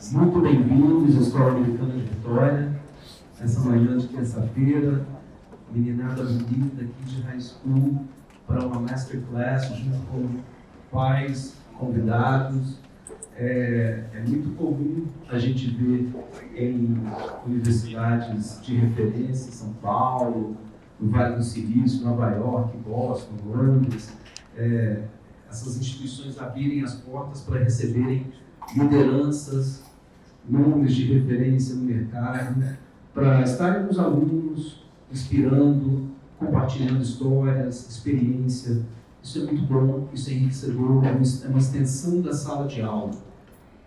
Muito bem-vindos à Escola Americana de Vitória, nessa manhã de terça-feira, meninada bonita aqui de High School, para uma Masterclass junto com pais, convidados. É muito comum a gente ver em universidades de referência, São Paulo, no Vale do Silício, Nova York, Boston, Londres, essas instituições abrirem as portas para receberem lideranças, nomes de referência no mercado, para estarem com os alunos, inspirando, compartilhando histórias, experiência. Isso é muito bom, isso é enriquecedor, é uma extensão da sala de aula.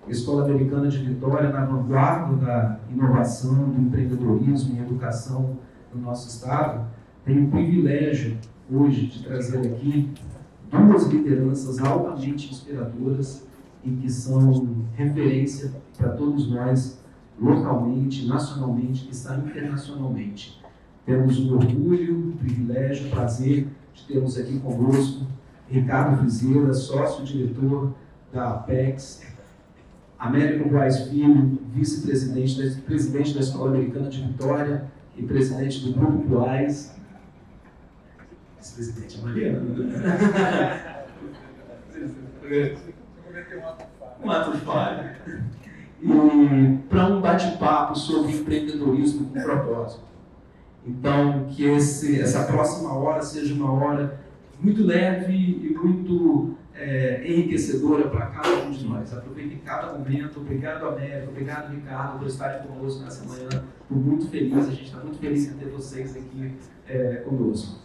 A Escola Americana de Vitória, na vanguarda da inovação, do empreendedorismo e educação no nosso estado, tem o privilégio hoje de trazer aqui duas lideranças altamente inspiradoras e que são referência para todos nós, localmente, nacionalmente, que está internacionalmente. Temos o orgulho, o privilégio, o prazer de termos aqui conosco Ricardo Frizeira, sócio-diretor da Apex, Américo Braz Filho, vice-presidente da Escola Americana de Vitória e presidente do Grupo Braz. Vice-presidente é Mariana. Um ato falho. E para um bate-papo sobre empreendedorismo com propósito. Então, que essa próxima hora seja uma hora muito leve e muito enriquecedora para cada um de nós. Aproveite cada momento. Obrigado, Américo. Obrigado, Ricardo, por estarem conosco nessa manhã. Estou muito feliz. A gente está muito feliz em ter vocês aqui conosco.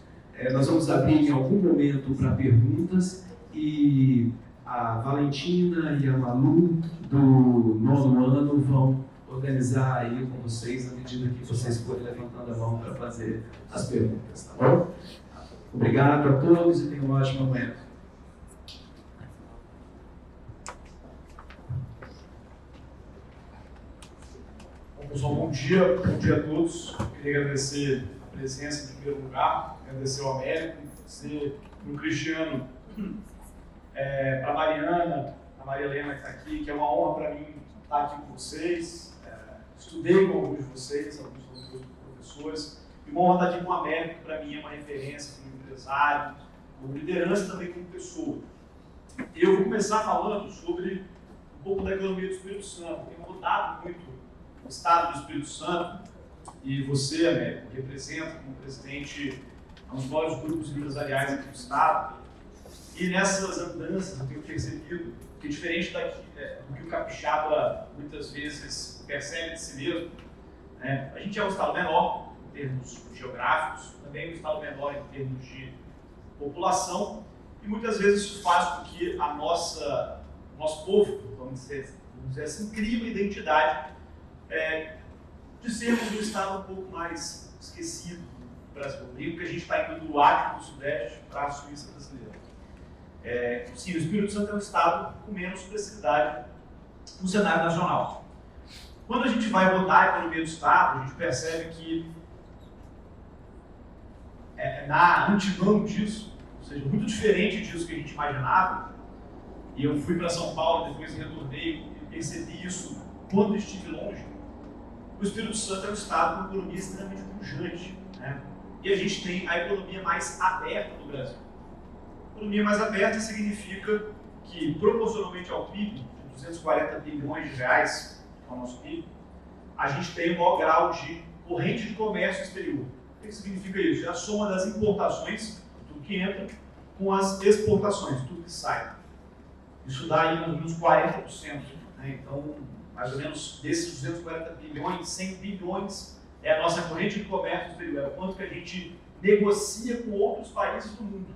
Nós vamos abrir em algum momento para perguntas e a Valentina e a Malu do 9º ano vão organizar aí com vocês à medida que vocês forem levantando a mão para fazer as perguntas, tá bom? Obrigado a todos e tenham uma ótima manhã. Bom, pessoal, bom dia a todos. Queria agradecer a presença em primeiro lugar, agradecer ao Américo, agradecer ao Cristiano, para a Mariana, a Maria Helena que está aqui, que é uma honra para mim estar aqui com vocês. Estudei com alguns de vocês, alguns dos meus professores, e uma honra estar aqui com o Américo, que para mim é uma referência como empresário, como liderança também como pessoa. Eu vou começar falando sobre um pouco da economia do Espírito Santo. Tem mudado muito o estado do Espírito Santo, e você, Américo, representa como presidente um dos maiores grupos empresariais aqui do estado. E nessas andanças eu tenho percebido que, diferente do que o capixaba muitas vezes percebe de si mesmo, a gente é um estado menor em termos geográficos, também um estado menor em termos de população, e muitas vezes isso faz com que o nosso povo, vamos dizer assim, crie uma identidade de sermos um estado um pouco mais esquecido do Brasil. Eu digo que a gente está indo do Acre, do Sudeste, para a Suíça brasileira. Sim, o Espírito Santo é um estado com menos expressividade no cenário nacional. Quando a gente vai rodar a economia do estado, a gente percebe que na antemão disso, ou seja, muito diferente disso que a gente imaginava, e eu fui para São Paulo, depois retornei e percebi isso quando estive longe. O Espírito Santo é um estado com economia extremamente pujante, né? E a gente tem a economia mais aberta do Brasil. Economia mais aberta significa que, proporcionalmente ao PIB, de 240 bilhões de reais, que é o nosso PIB, a gente tem o maior grau de corrente de comércio exterior. O que significa isso? É a soma das importações, tudo que entra, com as exportações, tudo que sai. Isso dá aí mais ou menos 40%. Né? Então, mais ou menos desses 240 bilhões, 100 bilhões é a nossa corrente de comércio exterior, é o quanto que a gente negocia com outros países do mundo.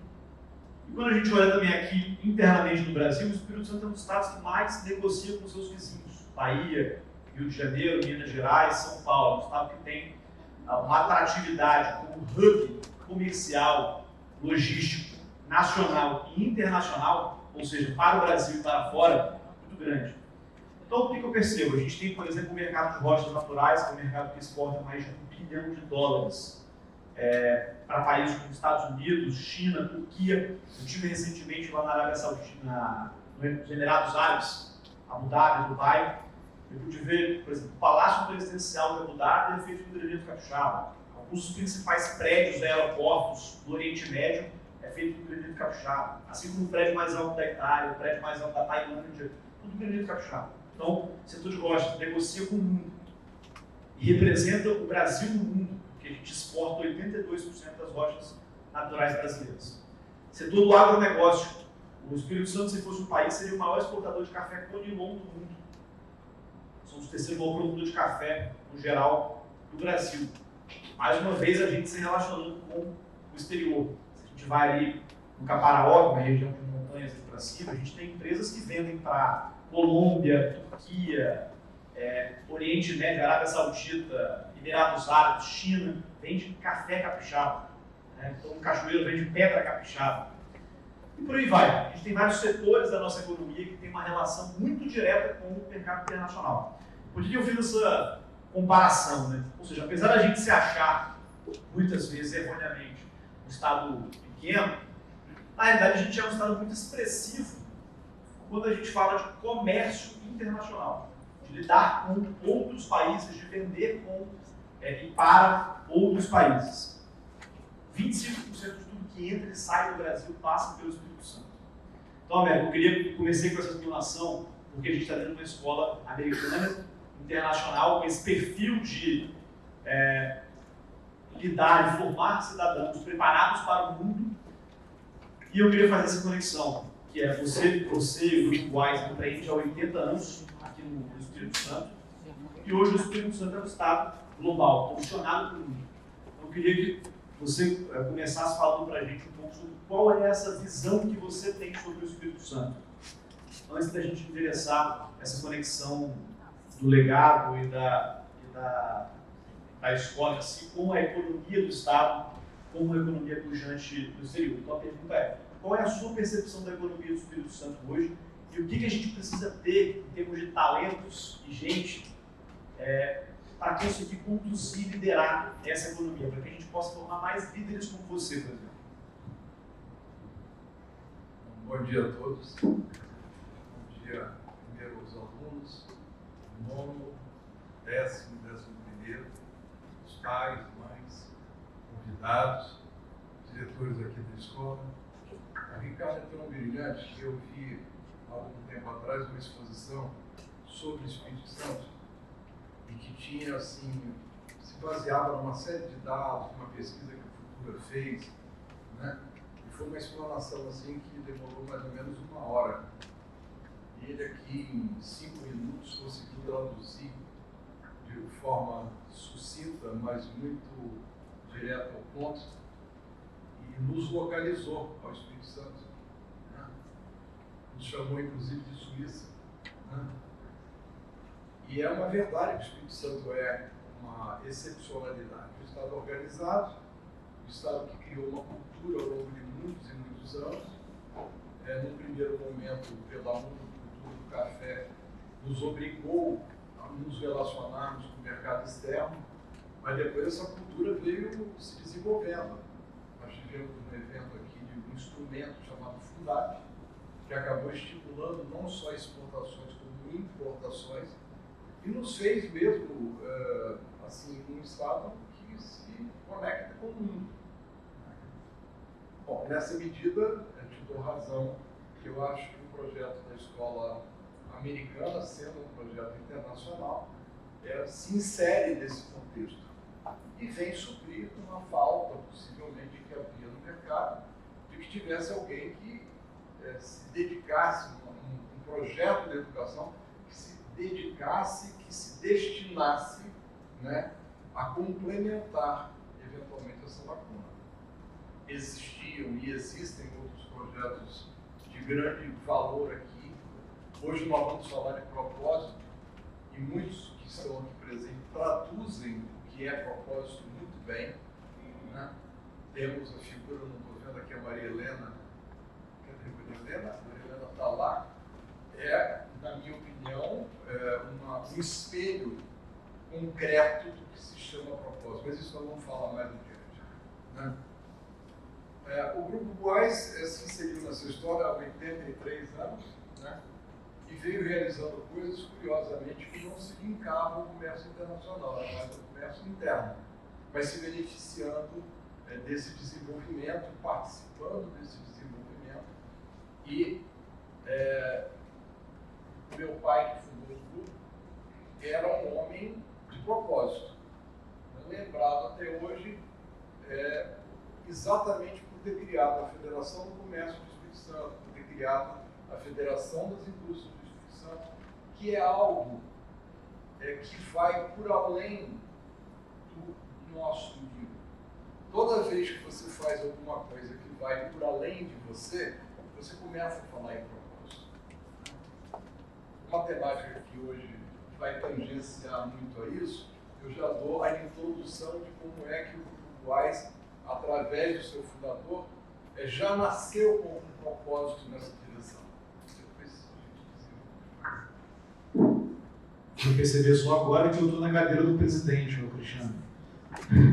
E quando a gente olha também aqui internamente no Brasil, o Espírito Santo é um dos estados que mais negocia com seus vizinhos. Bahia, Rio de Janeiro, Minas Gerais, São Paulo. Um estado que tem uma atratividade como hub comercial, logístico, nacional e internacional, ou seja, para o Brasil e para fora, muito grande. Então, o que eu percebo? A gente tem, por exemplo, o mercado de rochas naturais, que é um mercado que exporta mais de $1 bilhão para países como Estados Unidos, China, Turquia. Eu estive recentemente lá na Arábia Saudita, nos Emirados Árabes, Abu Dhabi, Dubai, Eu pude ver, por exemplo, o Palácio Presidencial de Abu Dhabi é feito com granito capixaba. Alguns dos principais prédios, aeroportos do Oriente Médio é feito com granito capixaba. Assim como o prédio mais alto da Itália, o prédio mais alto da Tailândia, tudo granito capixaba. Então, o setor de rochas negocia com o mundo e representa o Brasil no mundo, porque a gente exporta 82% das rochas naturais brasileiras. Setor do agronegócio. O Espírito Santo, se fosse um país, seria o maior exportador de café Conilon do mundo. Somos o terceiro maior produtor de café, no geral, do Brasil. Mais uma vez, a gente se relacionando com o exterior. Se a gente vai ali no Caparaó, uma região de montanhas aqui para cima, a gente tem empresas que vendem para Colômbia, Turquia, Oriente Médio, Arábia Saudita, Emirados Árabes, China, vende café capixaba. Então, o Cachoeiro vende pedra capixaba. E por aí vai. A gente tem vários setores da nossa economia que tem uma relação muito direta com o mercado internacional. Por que eu fiz essa comparação, né? Ou seja, apesar da gente se achar, muitas vezes erroneamente, um estado pequeno, na realidade a gente é um estado muito expressivo quando a gente fala de comércio internacional, de lidar com outros países, de vender com e para outros países. 25% de tudo que entra e sai do Brasil passa pelo Espírito Santo. Então, Américo, eu comecei com essa simulação porque a gente está dentro de uma escola americana, internacional, com esse perfil de lidar e formar cidadãos preparados para o mundo. E eu queria fazer essa conexão, que é você e o Grupo Wise empreende há 80 anos aqui no Espírito Santo, e hoje o Espírito Santo é um estado global, posicionado no mundo. Então, eu queria que você começasse falando para a gente um pouco sobre qual é essa visão que você tem sobre o Espírito Santo. Antes da gente endereçar essa conexão do legado e da escola em si com a economia do Estado, com uma economia pujante do exterior. Então a pergunta é, qual é a sua percepção da economia do Espírito Santo hoje e o que a gente precisa ter em termos de talentos e gente para conseguir conduzir e liderar essa economia, para que a gente possa formar mais líderes como você, por exemplo. Bom dia a todos. Bom dia, primeiro, aos alunos, nono, décimo primeiro, os pais, mães, convidados, diretores aqui da escola. A Ricardo é tão brilhante que eu vi, há algum tempo atrás, uma exposição sobre o Espírito Santo, e que tinha, assim, se baseava numa série de dados, uma pesquisa que a Futura fez, né? E foi uma explanação, assim, que demorou mais ou menos 1 hora. E ele aqui, em 5 minutos, conseguiu traduzir de forma sucinta, mas muito direta ao ponto, e nos localizou ao Espírito Santo, né? Nos chamou, inclusive, de Suíça, né? E é uma verdade que o Espírito Santo é uma excepcionalidade. Um Estado organizado, um Estado que criou uma cultura ao longo de muitos e muitos anos. No primeiro momento, pela monocultura do café, nos obrigou a nos relacionarmos com o mercado externo, mas depois essa cultura veio se desenvolvendo. Nós tivemos um evento aqui de um instrumento chamado Fundap, que acabou estimulando não só exportações, como importações, e nos fez mesmo, assim, um estado que se conecta com o mundo. Bom, nessa medida, eu te dou razão, que eu acho que o projeto da escola americana, sendo um projeto internacional, se insere nesse contexto e vem suprir uma falta, possivelmente, que havia no mercado, de que tivesse alguém que se dedicasse, um projeto de educação que se dedicasse, que se destinasse, né, a complementar, eventualmente, essa lacuna. Existiam e existem outros projetos de grande valor aqui. Hoje nós vamos falar de propósito, e muitos que estão aqui presentes traduzem o que é propósito muito bem, né? Temos a figura, não estou vendo aqui, a Maria Helena. Cadê a Maria Helena? A Maria Helena está lá. Na minha opinião, um espelho concreto do que se chama propósito. Mas isso nós vamos falar mais adiante, né? O Grupo Boas se inseriu nessa história há 83 anos, né? e veio realizando coisas, curiosamente, que não se linkavam ao comércio internacional, era mais o comércio interno, mas se beneficiando desse desenvolvimento, participando desse desenvolvimento. E o meu pai, que fundou o grupo, era um homem de propósito. Lembrado até hoje, exatamente por ter criado a Federação do Comércio do Espírito Santo, por ter criado a Federação das Indústrias do Espírito Santo, que é algo que vai por além do nosso indivíduo. Toda vez que você faz alguma coisa que vai por além de você, você começa a falar em propósito. Uma temática que hoje vai tangenciar muito a isso, eu já dou a introdução de como é que o Grupo Wise, através do seu fundador, já nasceu com um propósito nessa direção. Vou perceber só agora que eu estou na cadeira do presidente, meu Cristiano. Ele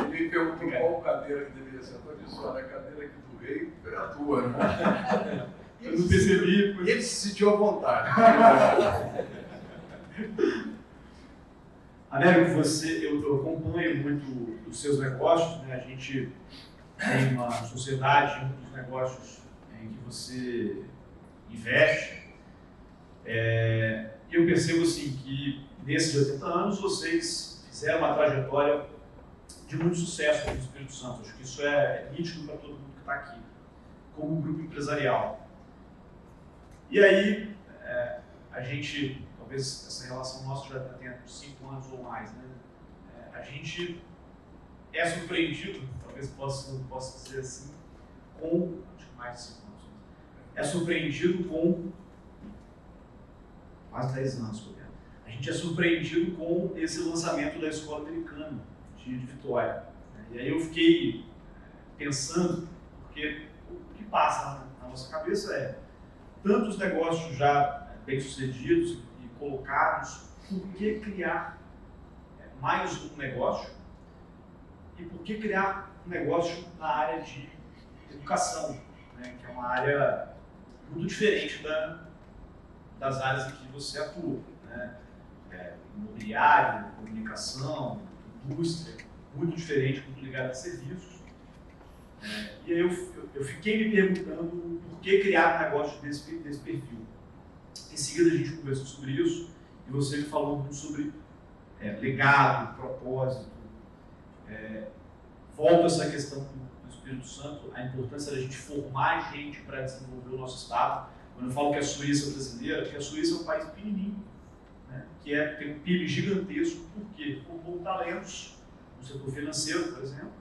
me perguntou qual cadeira que deveria ser. Eu disse, olha, a cadeira aqui do rei é a tua, né? Eu não percebi. E ele se sentiu à vontade. Américo, eu acompanho muito os seus negócios, né? A gente tem uma sociedade, um dos negócios em que você investe. E eu percebo assim, que nesses 80 anos vocês fizeram uma trajetória de muito sucesso aqui no Espírito Santo. Acho que isso é nítido para todo mundo que está aqui, como um grupo empresarial. E aí, a gente, talvez essa relação nossa já tenha 5 anos ou mais, né? A gente é surpreendido, talvez possa dizer assim, com, acho que mais de 5 anos, é surpreendido com quase 10 anos, a gente é surpreendido com esse lançamento da Escola Americana de Vitória. E aí eu fiquei pensando, porque o que passa na nossa cabeça é tantos negócios já bem-sucedidos e colocados, por que criar mais um negócio? E por que criar um negócio na área de educação, né, que é uma área muito diferente das áreas em que você atua, né? Imobiliário, comunicação, indústria, muito diferente, muito ligado a serviços. E aí eu fiquei me perguntando por que criar um negócio desse perfil. Em seguida a gente conversou sobre isso e você me falou muito sobre legado, propósito. Volto a essa questão do Espírito Santo, a importância da gente formar gente para desenvolver o nosso Estado. Quando eu falo que a Suíça é brasileira, porque a Suíça é um país pequenininho, né, que tem um PIB gigantesco, porque formou talentos no setor financeiro, por exemplo,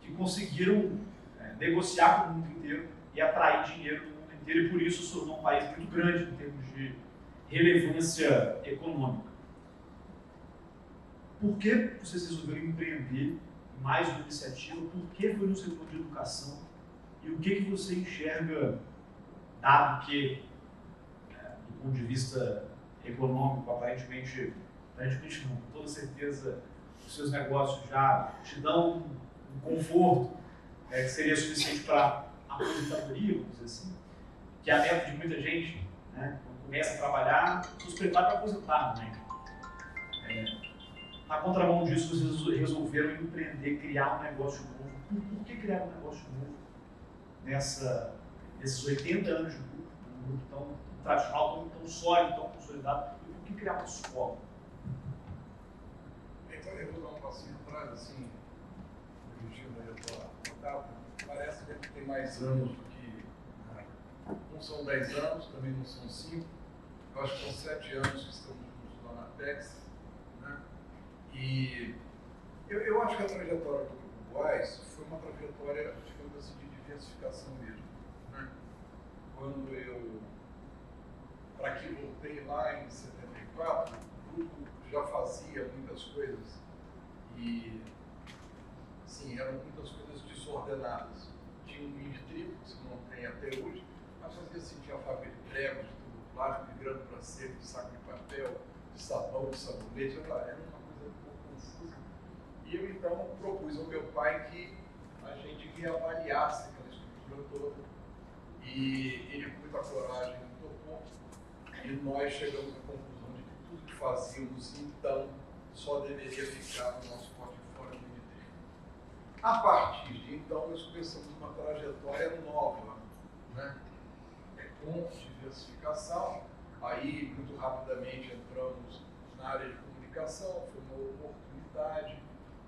que conseguiram negociar com o mundo inteiro e atrair dinheiro do mundo inteiro, e por isso se tornou um país muito grande em termos de relevância econômica. Por que vocês resolveram empreender mais uma iniciativa? Por que foi no setor de educação? E o que você enxerga, dado que, do ponto de vista econômico, aparentemente não, com toda certeza, os seus negócios já te dão um conforto que seria suficiente para a aposentadoria, vamos dizer assim, que é a meta de muita gente, né? Quando começa a trabalhar, se prepara para aposentar, né? Na contramão disso, vocês resolveram empreender, criar um negócio novo. Por que criar um negócio novo nesses 80 anos de grupo, um grupo tão tradicional, tão sólido, tão consolidado? E por que criar uma escola? Então eu vou dar um passinho atrás, assim, dirigindo aí a tua etapa. Parece que tem mais anos do que... Não são 10 anos, também não são 5. Eu acho que são 7 anos que estamos juntos lá na Apex, né? E eu acho que a trajetória do Grupo Wise foi uma trajetória, digamos assim, de diversificação mesmo, né? Quando eu, para que voltei lá em 74, o grupo já fazia muitas coisas e, sim, eram muitas coisas desordenadas. Tinha um mini-tribo, que se não tem até hoje, mas fazia assim, tinha fábrica de pregos, de tubo plástico, de grano para seco, de saco de papel, de sabão, de sabonete, era uma coisa um pouco confusa. E eu então propus ao meu pai que a gente reavaliasse aquela estrutura toda E ele, com muita coragem, topou. E nós chegamos à conclusão de que tudo que fazíamos, então, só deveria ficar no nosso portfólio no MD. A partir de então, nós começamos uma trajetória nova, né? Com diversificação. Aí, muito rapidamente, entramos na área de comunicação, foi uma oportunidade,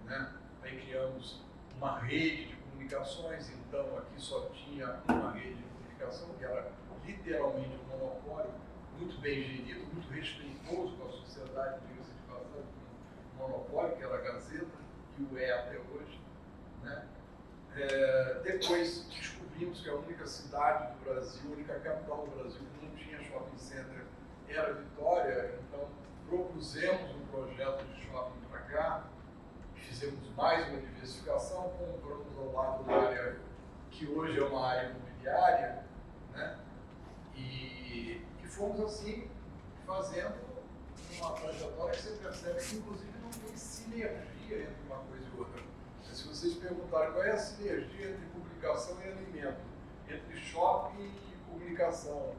né? Aí criamos uma rede de comunicações, então aqui só tinha uma rede de comunicação, que era literalmente um monopólio, muito bem gerido, muito respeitoso com a sociedade, diga-se de passagem, um monopólio, que era a Gazeta, e o é até hoje, né? Depois descobrimos que a única cidade do Brasil, a única capital do Brasil que não tinha shopping center era Vitória, então propusemos um projeto de shopping para cá, fizemos mais uma diversificação, compramos ao lado da área que hoje é uma área imobiliária, né? E fomos assim fazendo uma trajetória que você percebe que inclusive não tem sinergia entre uma coisa e outra. Se vocês perguntarem qual é a sinergia entre publicação e alimento, entre shopping e comunicação,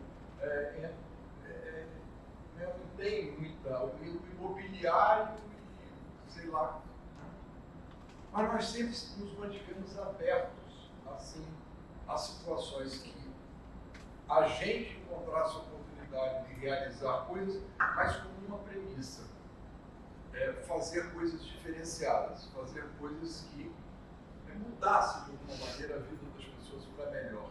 não tem muita, o imobiliário e sei lá. Mas nós sempre nos mantivemos abertos assim, a situações que a gente encontrasse a oportunidade de realizar coisas, mas com uma premissa. Fazer coisas diferenciadas, fazer coisas que mudassem de alguma maneira a vida das pessoas para melhor.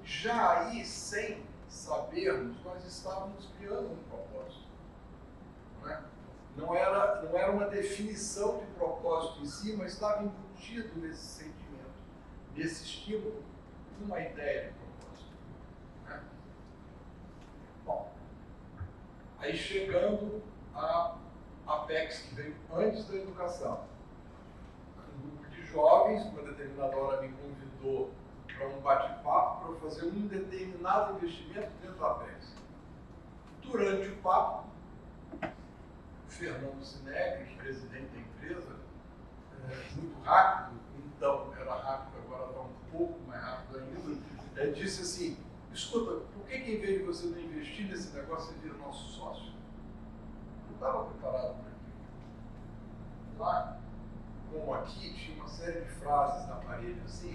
Já aí, sem sabermos, nós estávamos criando um propósito. Né? Não era uma definição de propósito em si, mas estava embutido nesse sentimento, nesse estímulo, uma ideia de propósito. Né? Bom, aí chegando a Apex, que veio antes da educação. Um grupo de jovens, uma determinada hora me convidou para um bate-papo para fazer um determinado investimento dentro da Apex. Durante o papo, Fernando Sinegri, presidente da empresa, muito rápido, então era rápido, agora está um pouco mais rápido ainda, disse assim, escuta, por que em vez de você não investir nesse negócio, você vira nosso sócio? Não estava preparado para aquilo. Lá, como aqui, tinha uma série de frases na parede assim,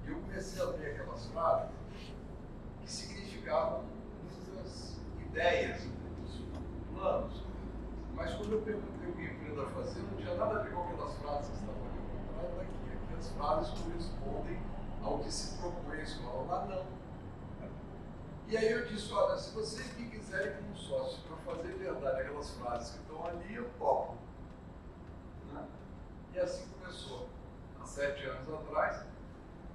e eu comecei a ler aquelas frases que significavam muitas ideias, muitos planos, mas quando eu perguntei o que eu empreendo a fazer, não tinha nada a ver com aquelas frases que estavam ali, nada daqui. Aqui as frases correspondem ao que se propõe a escola, lá não. E aí eu disse, olha, se vocês me quiserem como sócio para fazer verdade aquelas frases que estão ali, eu topo. Né? E assim começou. Há 7 anos atrás,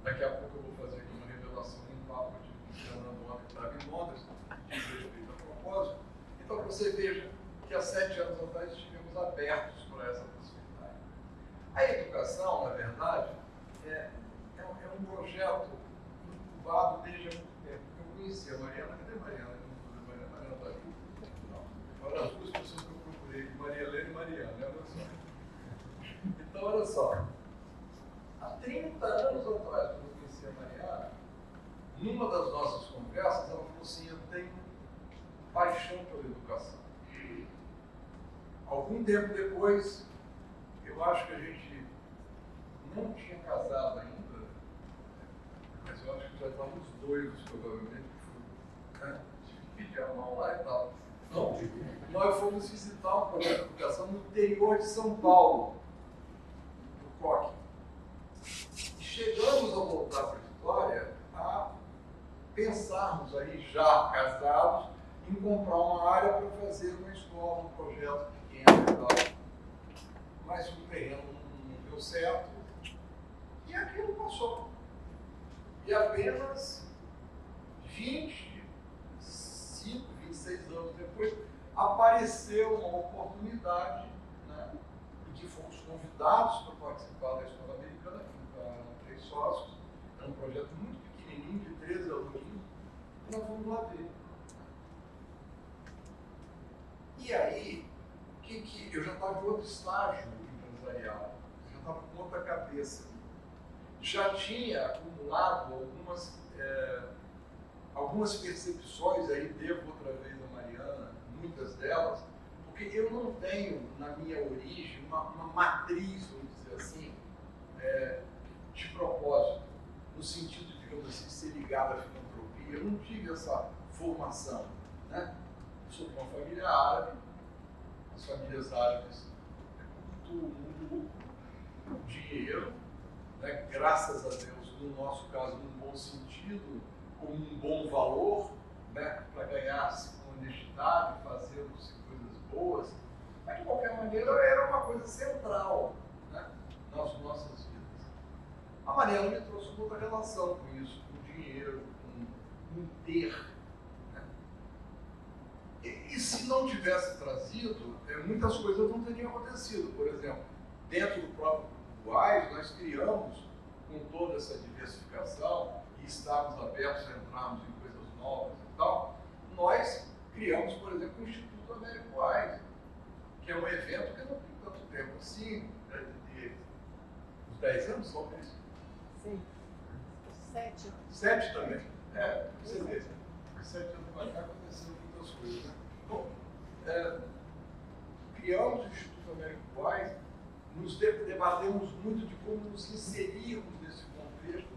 daqui a pouco eu vou fazer aqui uma revelação em um papo de Fernando ontem, que estava em Londres, que diz respeito a propósito. Então, para você veja que há 7 anos atrás estivemos abertos para essa possibilidade. A educação, na verdade, é um projeto incubado desde há muito tempo. Eu conheci a Mariana, cadê a Mariana? A Mariana está aqui? Não. Foram as 2 pessoas que eu procurei, Maria Helena e Mariana, olha só. Então, olha só. Há 30 anos atrás, quando eu conheci a Mariana, numa das nossas conversas, ela falou assim, eu tenho paixão pela educação. Algum tempo depois, eu acho que a gente não tinha casado ainda, mas eu acho que já estávamos doidos, provavelmente, né? Tive que pedir a mão lá e tal. Então, nós fomos visitar um projeto de educação no interior de São Paulo, no COC. E chegamos a voltar para a Vitória a pensarmos aí, já casados, em comprar uma área para fazer uma escola, um projeto pequeno e tal. Mas o terreno não deu certo e aquilo passou. E apenas 25, 26 anos depois, apareceu uma oportunidade, né, em que fomos convidados para participar da Escola Americana, que eram 3 sócios, era um projeto muito pequenininho, de 13 alunos, e nós fomos lá ver. E aí, eu já estava em outro estágio empresarial, já estava com outra cabeça. já tinha acumulado algumas percepções, aí devo outra vez a Mariana, muitas delas, porque eu não tenho na minha origem uma matriz, vamos dizer assim, de propósito, no sentido, digamos assim, de ser ligado à filantropia. Eu não tive essa formação, né? Sou de uma família árabe, as famílias árabes muito dinheiro, né? Graças a Deus, no nosso caso, num bom sentido, com um bom valor, né? Para ganhar-se com honestidade, fazendo-se coisas boas, mas de qualquer maneira era uma coisa central, né? Nas nossas vidas. A Mariana me trouxe uma outra relação com isso, com o dinheiro, com ter. Né? E se não tivesse trazido, muitas coisas não teriam acontecido. Por exemplo, dentro do próprio Grupo AIS, nós criamos, com toda essa diversificação, e estávamos abertos a entrarmos em coisas novas e tal, nós criamos, por exemplo, o Instituto Américo AIS, que é um evento que não tem tanto tempo assim, deve ter uns 10 anos, talvez. Sim. 7. 7 também. Você vê. 7 anos para cá aconteceram muitas coisas, né? Então, criamos o Instituto Américo AIS, nos debatemos muito de como nos inserirmos nesse contexto,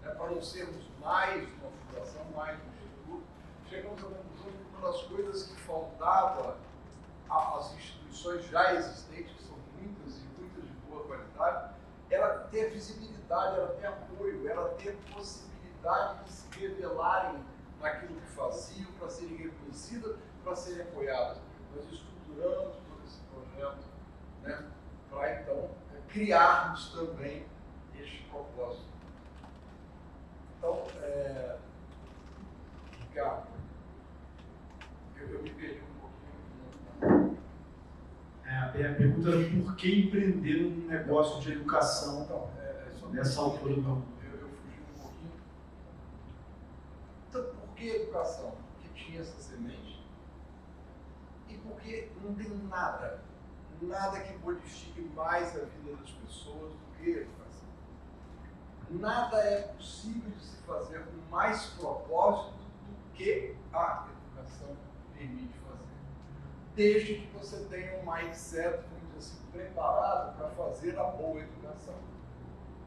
né, para não sermos mais uma fundação, mais um instituto. Chegamos à conclusão que uma das coisas que faltava às instituições já existentes, que são muitas e muitas de boa qualidade, era ter visibilidade, era ter apoio, era ter possibilidade de se revelarem naquilo que faziam, para serem reconhecidas, para serem apoiadas. Nós estruturamos todo esse projeto, né, para então criarmos também este propósito. Então, Ricardo, eu me perdi um pouquinho. A pergunta era por que empreender um negócio de educação nessa altura do... Eu fugi um pouquinho. Então, por que educação? Porque tinha essa semente e porque não tem nada que modifique mais a vida das pessoas do que a educação. Nada é possível de se fazer com mais propósito do que a educação permite fazer. Desde que você tenha um mindset, vamos dizer assim, preparado para fazer a boa educação.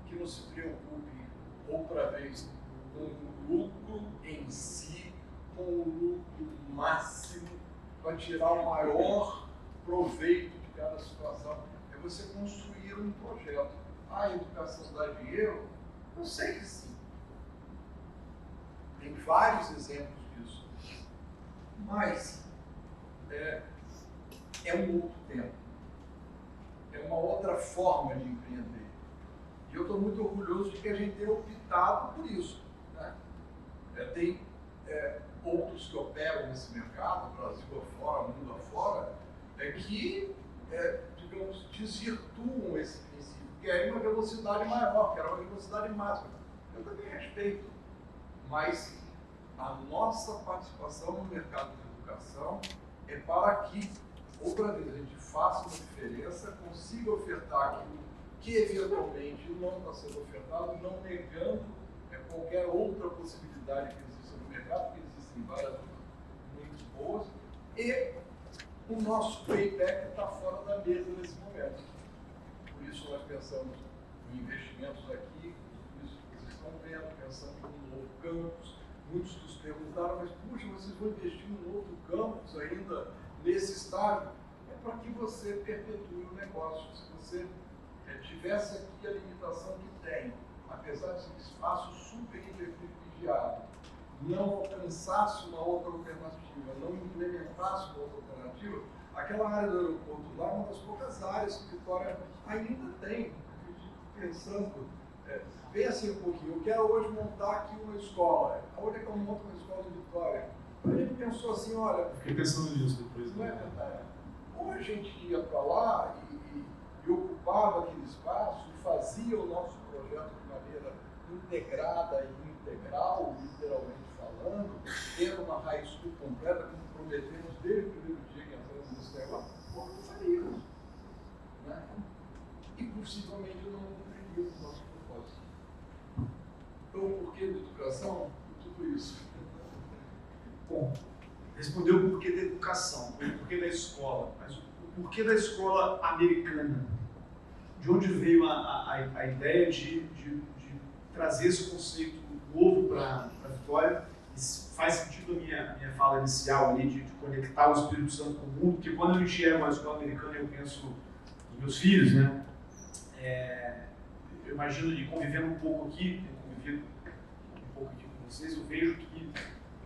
Que não se preocupe, outra vez, com o lucro em si, com o lucro máximo, para tirar o maior proveito de cada situação. É você construir um projeto. A educação dá dinheiro? Eu sei que sim. Tem vários exemplos disso. Mas é um outro tempo. É uma outra forma de empreender. E eu estou muito orgulhoso de que a gente tenha optado por isso. Né? Tem outros que operam nesse mercado, Brasil afora, mundo afora, que, digamos, desvirtuam esse princípio, que é uma velocidade maior, que era uma velocidade máxima. Eu também respeito, mas a nossa participação no mercado de educação é para que, outra vez, a gente faça uma diferença, consiga ofertar aquilo que eventualmente não está sendo ofertado, não negando qualquer outra possibilidade que exista no mercado, porque existem várias outras muito boas, e o nosso payback está fora da mesa nesse momento. Por isso nós pensamos em investimentos aqui, por isso que vocês estão vendo, pensamos em um novo campus. Muitos nos perguntaram, mas puxa, vocês vão investir num outro campus ainda nesse estágio? É para que você perpetue o negócio. Se você tivesse aqui a limitação que tem, apesar de ser um espaço super privilegiado, não alcançasse uma outra alternativa, não implementasse uma outra alternativa, aquela área do aeroporto lá é uma das poucas áreas que Vitória ainda tem. Pensando, pensem um pouquinho, eu quero hoje montar aqui uma escola. Onde é que eu monto uma escola em Vitória? A gente pensou assim, olha... Fiquei pensando nisso depois. Não é verdade? Ou a gente ia para lá e ocupava aquele espaço e fazia o nosso projeto de maneira integrada e integral, literalmente falando, tendo uma high school completa, como prometemos desde o primeiro dia que entramos nesse negócio, ou não faríamos. Né? E possivelmente não cumpriríamos o nosso propósito. porquê da educação e tudo isso. Bom, respondeu o porquê da educação, o porquê da escola, mas o porquê da escola americana? De onde veio a ideia de trazer esse conceito novo para a Vitória? Faz sentido a minha fala inicial ali de conectar o Espírito Santo com o mundo, porque quando eu enxergo uma escola americana, eu penso nos meus filhos, né? Eu imagino, e convivendo um pouco aqui, tenho convivido um pouco aqui com vocês, eu vejo que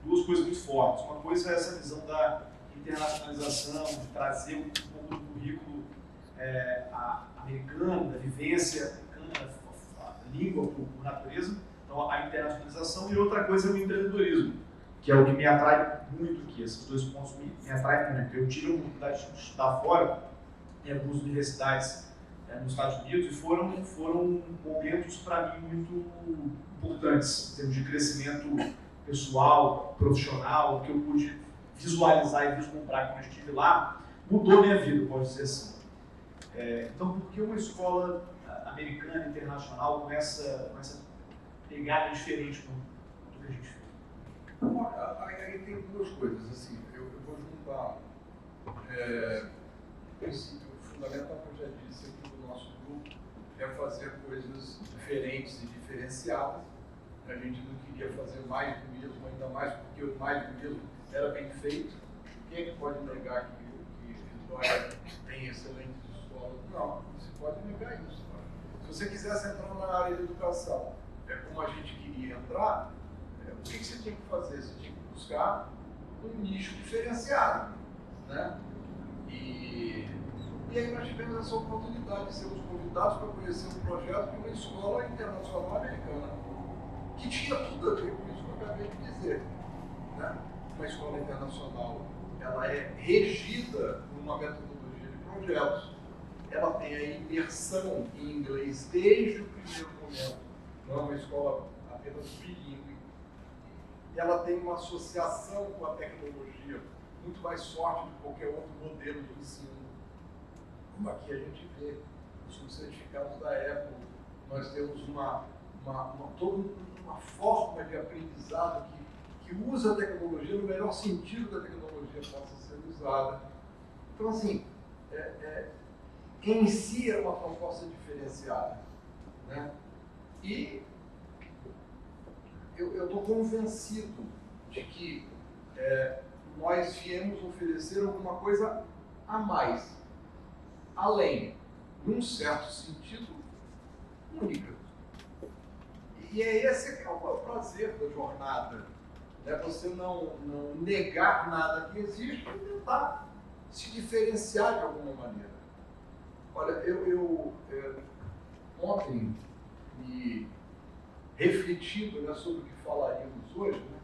duas coisas muito fortes. Uma coisa é essa visão da internacionalização, de trazer um pouco do currículo americano, da vivência americana, a língua por natureza, então a internacionalização, e outra coisa é o empreendedorismo, que é o que me atrai muito aqui. Esses dois pontos me atraem muito. Eu tive a oportunidade de estudar fora, em algumas universidades nos Estados Unidos, e foram momentos para mim muito importantes, em termos de crescimento pessoal, profissional, que eu pude visualizar e vislumbrar quando eu estive lá, mudou minha vida, pode dizer assim. Então, por que uma escola americana, internacional, com essa pegada diferente do que a gente fez? Aí tem duas coisas, assim, eu vou juntar o princípio fundamental que eu já disse aqui do nosso grupo, é fazer coisas diferentes e diferenciadas. A gente não queria fazer mais do mesmo, ainda mais porque o mais do mesmo era bem feito. Quem é que pode negar que Vitória tem excelentes escolas? Não, você pode negar isso. Se você quisesse entrar na área de educação, como a gente queria entrar, o que você tinha que fazer? Você tinha que buscar um nicho diferenciado, né? E aí nós tivemos essa oportunidade de sermos convidados para conhecer um projeto de uma escola internacional americana, que tinha tudo a ver com isso que eu acabei de dizer, né? Uma escola internacional, ela é regida por uma metodologia de projetos, ela tem a imersão em inglês desde o primeiro momento, não é uma escola apenas bilíngue, ela tem uma associação com a tecnologia muito mais forte do que qualquer outro modelo de ensino. Como aqui a gente vê os certificados da Apple, nós temos toda uma forma de aprendizado que usa a tecnologia no melhor sentido que a tecnologia possa ser usada. Então, assim, em si é uma proposta diferenciada, né? E eu estou convencido de que nós viemos oferecer alguma coisa a mais, além, num certo sentido, única. E esse que é o prazer da jornada, né? Você não negar nada que existe e tentar se diferenciar de alguma maneira. Olha, eu ontem, refletindo, né, sobre o que falaríamos hoje, né,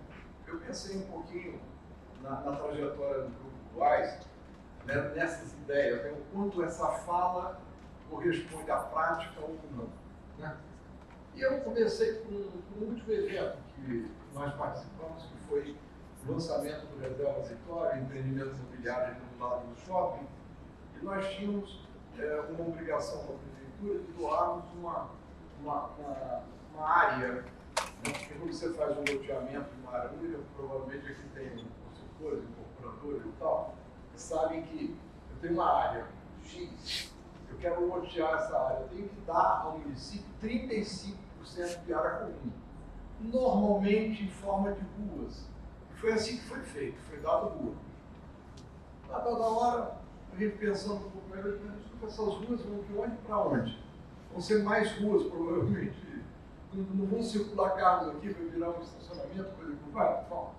eu pensei um pouquinho na trajetória do Grupo Wise, né, nessas ideias, né, o quanto essa fala corresponde à prática ou não, né? E eu comecei com um último evento que nós participamos, que foi o lançamento do Reserva Vitória, empreendimento imobiliário do lado do shopping, e nós tínhamos uma obrigação com a prefeitura de doarmos uma área, né? Porque quando você faz um loteamento em uma área única, provavelmente aqui tem consultores, incorporadores e tal, que sabem que eu tenho uma área X, eu quero lotear essa área, eu tenho que dar ao município 35% de área comum, normalmente em forma de ruas. E foi assim que foi feito, foi dado rua. Na dada hora, a gente pensando um pouco melhor, essas ruas vão de onde para onde? Vão ser mais ruas, provavelmente. Não vão circular carros aqui, vai virar um estacionamento, coisa que vai. Bom.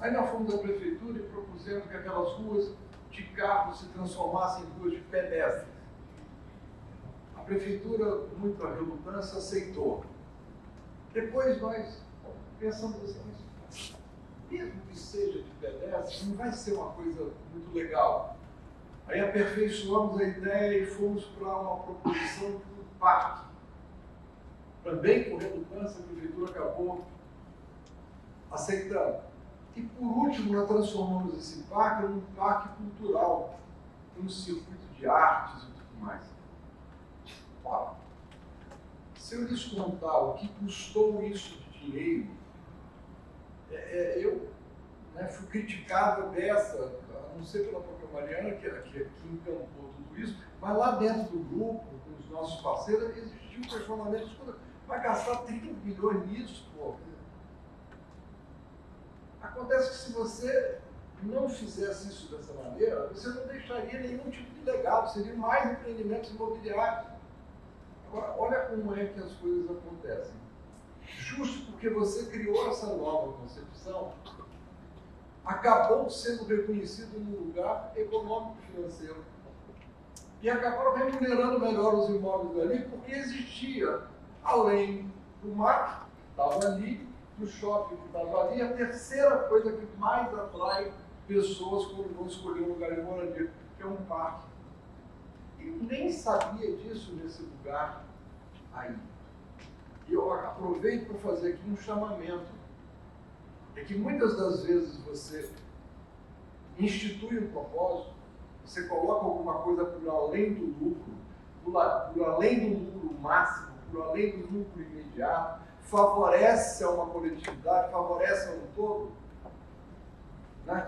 Aí nós fomos à prefeitura e propusemos que aquelas ruas de carros se transformassem em ruas de pedestres. A prefeitura, com muita relutância, aceitou. Depois nós pensamos assim, mas mesmo que seja de pedestre, não vai ser uma coisa muito legal. Aí aperfeiçoamos a ideia e fomos para uma proposição de um parque. Também com relutância, a prefeitura acabou aceitando. E por último, nós transformamos esse parque num parque cultural, num circuito de artes e tudo mais. Ora, se eu lhes contar o que custou isso de dinheiro. Eu, né, fui criticado dessa, a não ser pela própria Mariana, que encampou tudo isso, mas lá dentro do grupo, com os nossos parceiros, existia um questionamento: escuta, vai gastar 30 milhões nisso, pô? Acontece que se você não fizesse isso dessa maneira, você não deixaria nenhum tipo de legado, seria mais empreendimentos imobiliários. Agora, olha como é que as coisas acontecem. Justo porque você criou essa nova concepção, acabou sendo reconhecido no lugar econômico financeiro. E acabaram remunerando melhor os imóveis ali, porque existia, além do mar, que estava ali, do shopping que estava ali, a terceira coisa que mais atrai pessoas quando vão escolher um lugar de moradia, que é um parque. Eu nem sabia disso nesse lugar aí. E eu aproveito para fazer aqui um chamamento. É que muitas das vezes você institui um propósito, você coloca alguma coisa por além do lucro, por além do lucro máximo, por além do lucro imediato, favorece a uma coletividade, favorece a um todo, né?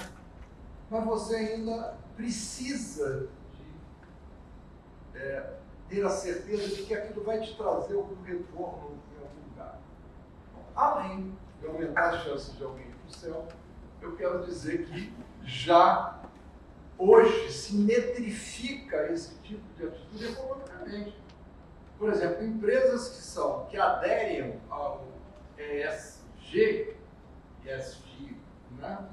Mas você ainda precisa de ter a certeza de que aquilo vai te trazer algum retorno em algum lugar. Além de aumentar as chances de alguém ir para o céu, eu quero dizer que já hoje se metrifica esse tipo de atitude economicamente. Por exemplo, empresas que aderem ao ESG, né?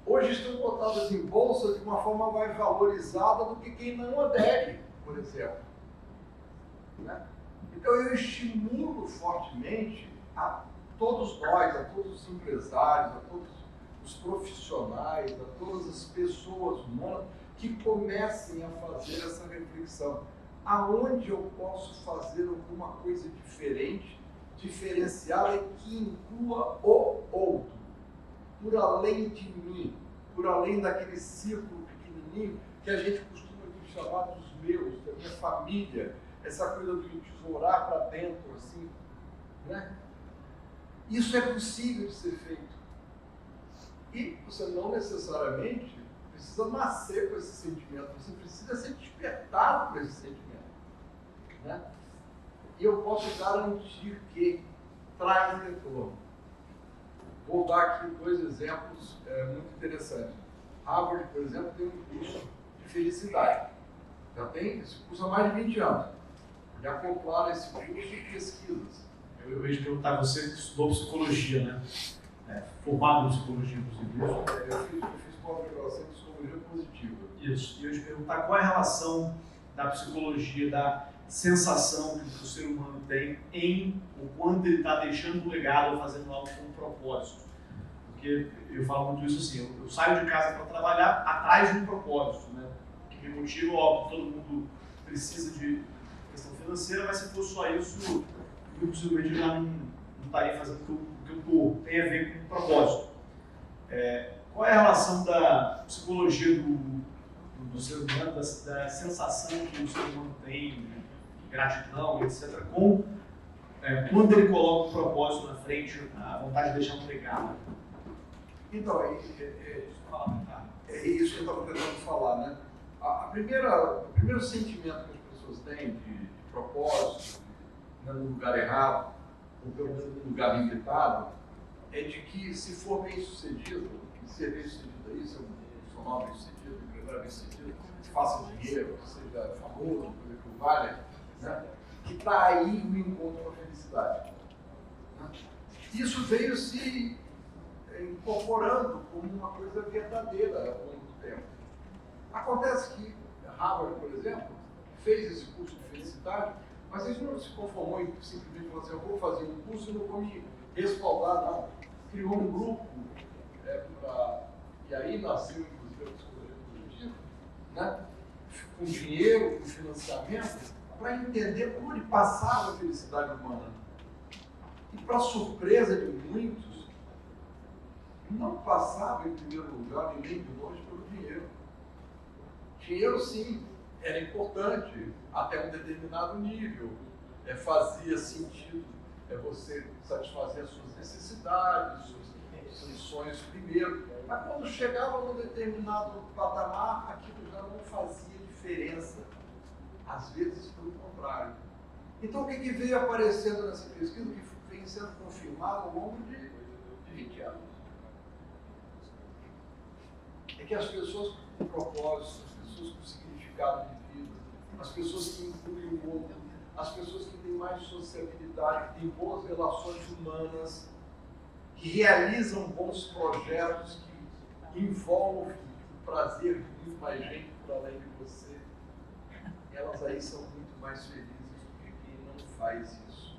Hoje estão cotadas em bolsa de uma forma mais valorizada do que quem não adere, por exemplo. Né? Então eu estimulo fortemente a todos nós, a todos os empresários, a todos os profissionais, a todas as pessoas humanas que comecem a fazer essa reflexão. Aonde eu posso fazer alguma coisa diferente, diferenciada e que inclua o outro, por além de mim, por além daquele círculo pequenininho que a gente costuma chamar dos meus, da minha família, essa coisa do tesourar para dentro, assim, né? Isso é possível de ser feito. E você não necessariamente precisa nascer com esse sentimento, você precisa ser despertado por esse sentimento. Né? E eu posso garantir que traz retorno. Vou dar aqui 2 exemplos muito interessantes. Harvard, por exemplo, tem um curso de felicidade. Já tem esse curso há mais de 20 anos. E acoplaram esse curso em pesquisas. Eu vejo perguntar, você estudou psicologia, né? Formado em psicologia, inclusive. Eu fiz pós-graduação em psicologia positiva. Isso. E eu ia te perguntar qual é a relação da psicologia, da sensação que o ser humano tem em o quanto ele está deixando um legado ou fazendo algo com um propósito. Porque eu falo muito isso assim, eu saio de casa para trabalhar atrás de um propósito, né? Que me motiva, óbvio, todo mundo precisa de questão financeira, mas se for só isso, eu possivelmente já não estaria fazendo o que eu estou. Tem a ver com o propósito. Qual é a relação da psicologia do ser humano, da sensação que o ser humano tem, gratidão, etc., com quando ele coloca um propósito na frente, a vontade de deixar um legado? Então, é isso que eu estava tentando falar, né? O primeiro sentimento que as pessoas têm de propósito, né, no lugar errado, ou pelo menos no lugar limitado, é de que se for bem sucedido, e ser bem sucedido aí, ser um profissional bem sucedido, um empresário bem sucedido, que faça dinheiro, que seja famoso, que o valha, né? Que está aí o encontro com a felicidade. Né? Isso veio se incorporando como uma coisa verdadeira ao longo do tempo. Acontece que Harvard, por exemplo, fez esse curso de felicidade, mas ele não se conformou em simplesmente falar assim, eu vou fazer um curso e não vou me respaldar, não. Criou um grupo, e aí nasceu, inclusive, a psicologia positiva, né? Com dinheiro, com financiamento, para entender como ele passava a felicidade humana. E, para surpresa de muitos, não passava em primeiro lugar, nem de longe, pelo dinheiro. Dinheiro, sim, era importante até um determinado nível, fazia sentido é você satisfazer as suas necessidades, seus sonhos primeiro. Mas quando chegava num determinado patamar, aquilo já não fazia diferença. Às vezes, pelo contrário. Então, o que veio aparecendo nessa pesquisa, que vem sendo confirmado ao longo de 20 anos? É que as pessoas com propósito, as pessoas com significado de vida, as pessoas que incluem o outro, as pessoas que têm mais sociabilidade, que têm boas relações humanas, que realizam bons projetos, que envolvem o prazer de muito mais gente por além de você, elas aí são muito mais felizes do que quem não faz isso.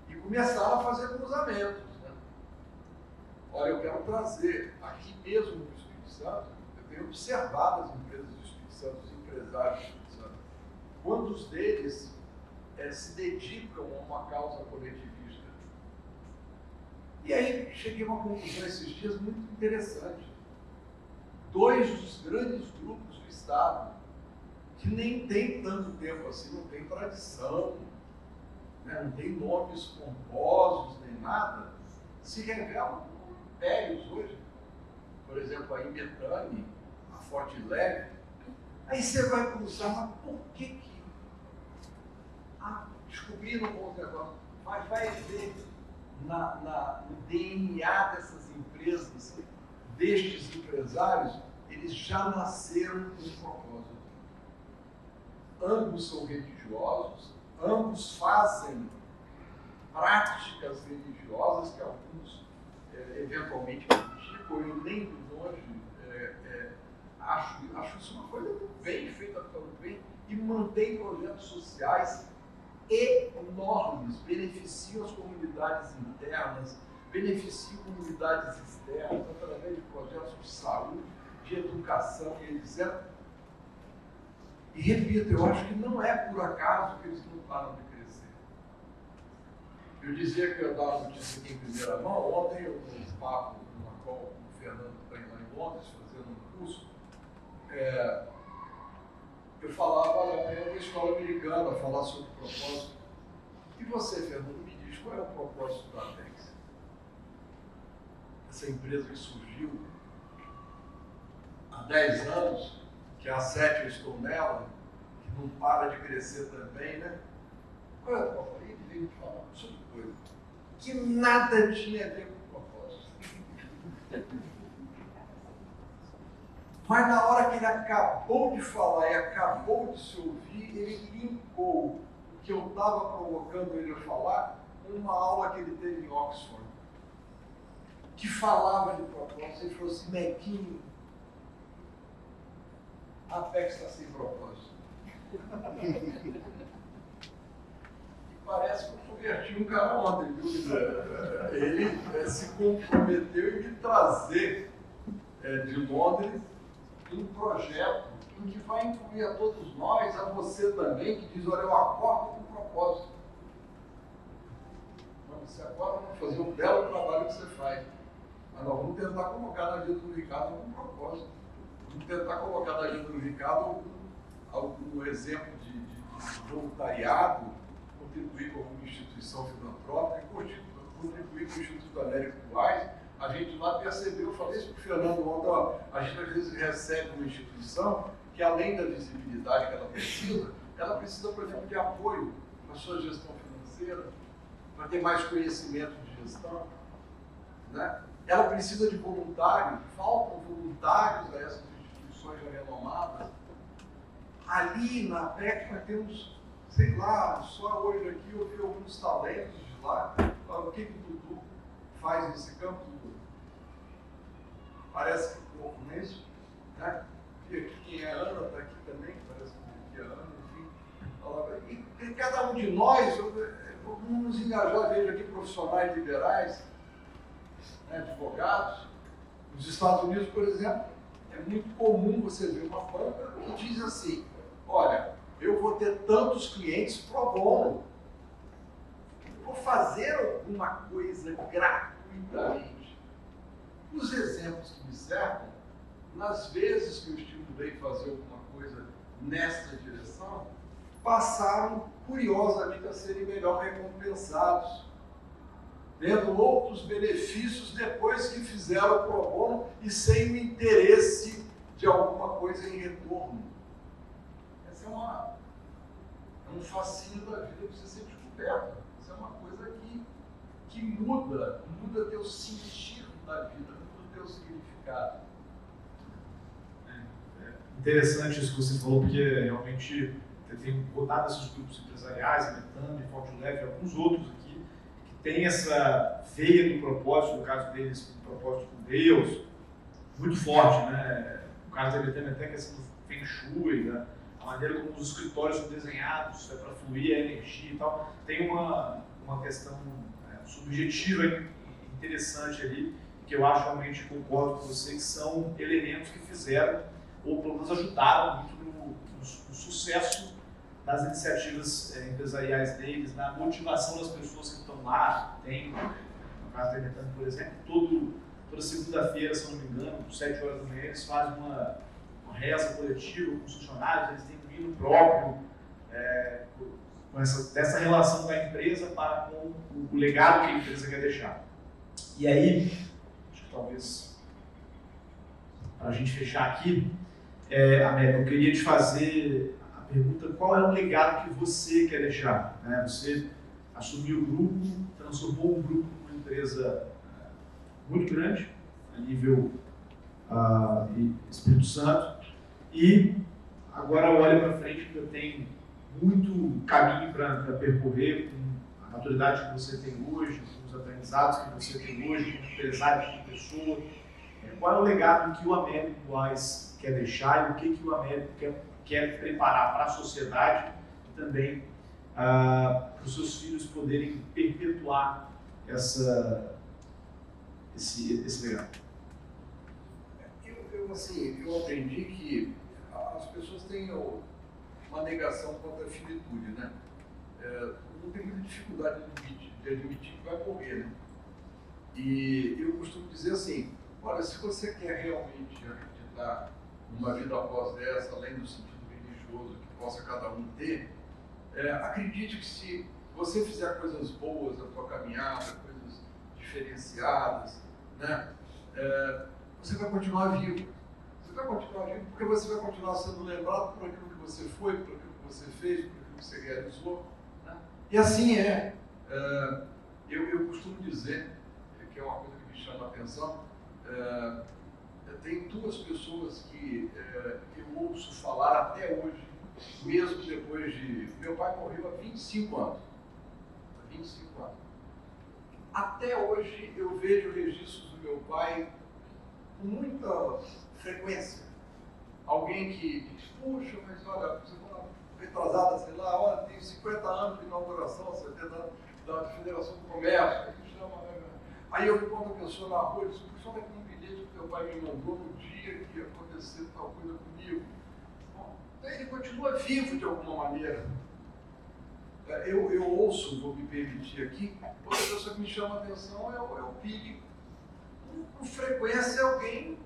E começaram a fazer cruzamentos. Né? Olha, eu quero trazer, aqui mesmo no Espírito Santo, eu tenho observado as empresas do Espírito Santo, os empresários do Espírito Santo, quantos deles se dedicam a uma causa coletivista. E aí cheguei a uma conclusão esses dias muito interessante. 2 dos grandes grupos do Estado, que nem tem tanto tempo assim, não tem tradição, né? Não tem nomes pomposos nem nada, se revelam como impérios hoje. Por exemplo, a Imetane, a Forte Leve. Aí você vai cruzar, mas por que? Descobriram um bom negócio, mas vai ver no DNA dessas empresas, destes empresários, eles já nasceram com um propósito. Ambos são religiosos, ambos fazem práticas religiosas que alguns eventualmente criticam. Eu nem de longe acho isso uma coisa bem feita pelo bem e mantém projetos sociais enormes, beneficiam as comunidades internas, beneficiam comunidades externas através de projetos de saúde, de educação e etc. E repito, eu acho que não é por acaso que eles não param de crescer. Eu dizia que eu dava notícia aqui em primeira mão. Ontem eu tive um papo numa call com o Fernando Pan lá em Londres, fazendo um curso. Eu falava, olha, eu ia para a escola americana falar sobre propósito. E você, Fernando, me diz qual é o propósito da Atex? Essa empresa que surgiu há 10 anos, que há 7 eu estou nela, que não para de crescer também, né? Qual é o propósito? Ele veio me falar sobre coisa que nada tinha a ver com o propósito. Mas na hora que ele acabou de falar e acabou de se ouvir, ele linkou o que eu estava provocando ele a falar com uma aula que ele teve em Oxford, que falava de propósito. Ele falou assim, Mequinho, a Apex está sem propósito. E parece que eu converti um cara ontem, viu? Ele se comprometeu em me trazer de Londres um projeto em que vai incluir a todos nós, a você também, que diz, olha, eu acordo com propósito. Mas você acorda para fazer um belo trabalho que você faz. Mas nós vamos tentar colocar na vida do Ricardo algum propósito. Vamos tentar colocar na vida do Ricardo algum exemplo de voluntariado, contribuir com alguma instituição filantrópica, contribuir com o Instituto Américo Duais. A gente lá percebeu, eu falei isso para o Fernando ontem, ó, a gente às vezes recebe uma instituição que, além da visibilidade que ela precisa, por exemplo, de apoio para a sua gestão financeira, para ter mais conhecimento de gestão, né? Ela precisa de voluntários, faltam voluntários a essas instituições já renomadas. Ali na Apex nós temos, sei lá, só hoje aqui eu vi alguns talentos de lá. O que o Dudu faz nesse campo, Dudu? Parece que um pouco nisso, né? E aqui quem é a Ana está aqui também, parece que é a Ana, enfim. E cada um de nós, vamos nos engajar, vejo aqui profissionais liberais, né, advogados. Nos Estados Unidos, por exemplo, é muito comum você ver uma banca que diz assim, olha, eu vou ter tantos clientes pro bono, eu vou fazer alguma coisa gratuitamente. Os exemplos que me cercam, nas vezes que eu estimulei fazer alguma coisa nessa direção, passaram, curiosamente, a serem melhor recompensados, tendo outros benefícios depois que fizeram pro bono e sem o interesse de alguma coisa em retorno. Essa é um fascínio da vida que precisa ser descoberto. Isso é uma coisa que muda teu sentido da vida, muda teu significado. Interessante isso que você falou, porque realmente eu tenho rodado esses grupos empresariais, a Metano, Forte Leve e alguns outros aqui, que tem essa veia do propósito, no caso deles, do propósito com Deus, muito forte, né? No caso da Metano, até a questão do Feng Shui, né? A maneira como os escritórios são desenhados para fluir a energia e tal, tem uma questão subjetiva interessante ali, que eu acho realmente, concordo com você, que são elementos que fizeram, ou pelo menos ajudaram muito no sucesso das iniciativas empresariais deles, na motivação das pessoas que estão lá. Tem, no caso da Metano, por exemplo, toda segunda-feira, se não me engano, às 7 horas da manhã, eles fazem uma reza coletiva com os funcionários, eles têm um hino próprio, com dessa relação da empresa para com o legado que a empresa quer deixar. E aí, acho que talvez, para a gente fechar aqui, América, eu queria te fazer a pergunta: qual é o legado que você quer deixar? Você assumiu o grupo, transformou o grupo numa empresa muito grande, a nível Espírito Santo, e agora olha para frente, porque eu tenho muito caminho para percorrer, com a maturidade que você tem hoje, com os aprendizados que você tem hoje, como empresário, como pessoa. Qual é o legado que o Américo Wise quer deixar e o que o Américo quer preparar para a sociedade e também para os seus filhos poderem perpetuar esse legado? Eu aprendi que as pessoas têm uma negação contra a finitude, né? Não tem muita dificuldade de admitir que vai morrer, né? E eu costumo dizer assim: olha, se você quer realmente acreditar numa vida após essa, além do sentido religioso que possa cada um ter, acredite que se você fizer coisas boas na sua caminhada, coisas diferenciadas, né, você vai continuar vivo. Você vai continuar vivo porque você vai continuar sendo lembrado por aquilo que você foi, por aquilo que você fez, por aquilo que você realizou, né? E assim é. Eu costumo dizer, que é uma coisa que me chama a atenção, tem duas pessoas que eu ouço falar até hoje, mesmo depois de... Meu pai morreu há 25 anos. Há 25 anos. Até hoje eu vejo registros do meu pai com muita frequência. Alguém que diz: puxa, mas olha, semana retrasada, sei lá, olha, tem 50 anos de inauguração, 70 anos da Federação do Comércio, aí chama, aí eu encontro a pessoa na rua e diz: puxa, olha aqui um bilhete que meu pai me mandou no dia que ia acontecer tal coisa comigo. Bom, ele continua vivo de alguma maneira. Eu ouço, vou me permitir aqui, outra pessoa que me chama a atenção é o Pig. Com frequência alguém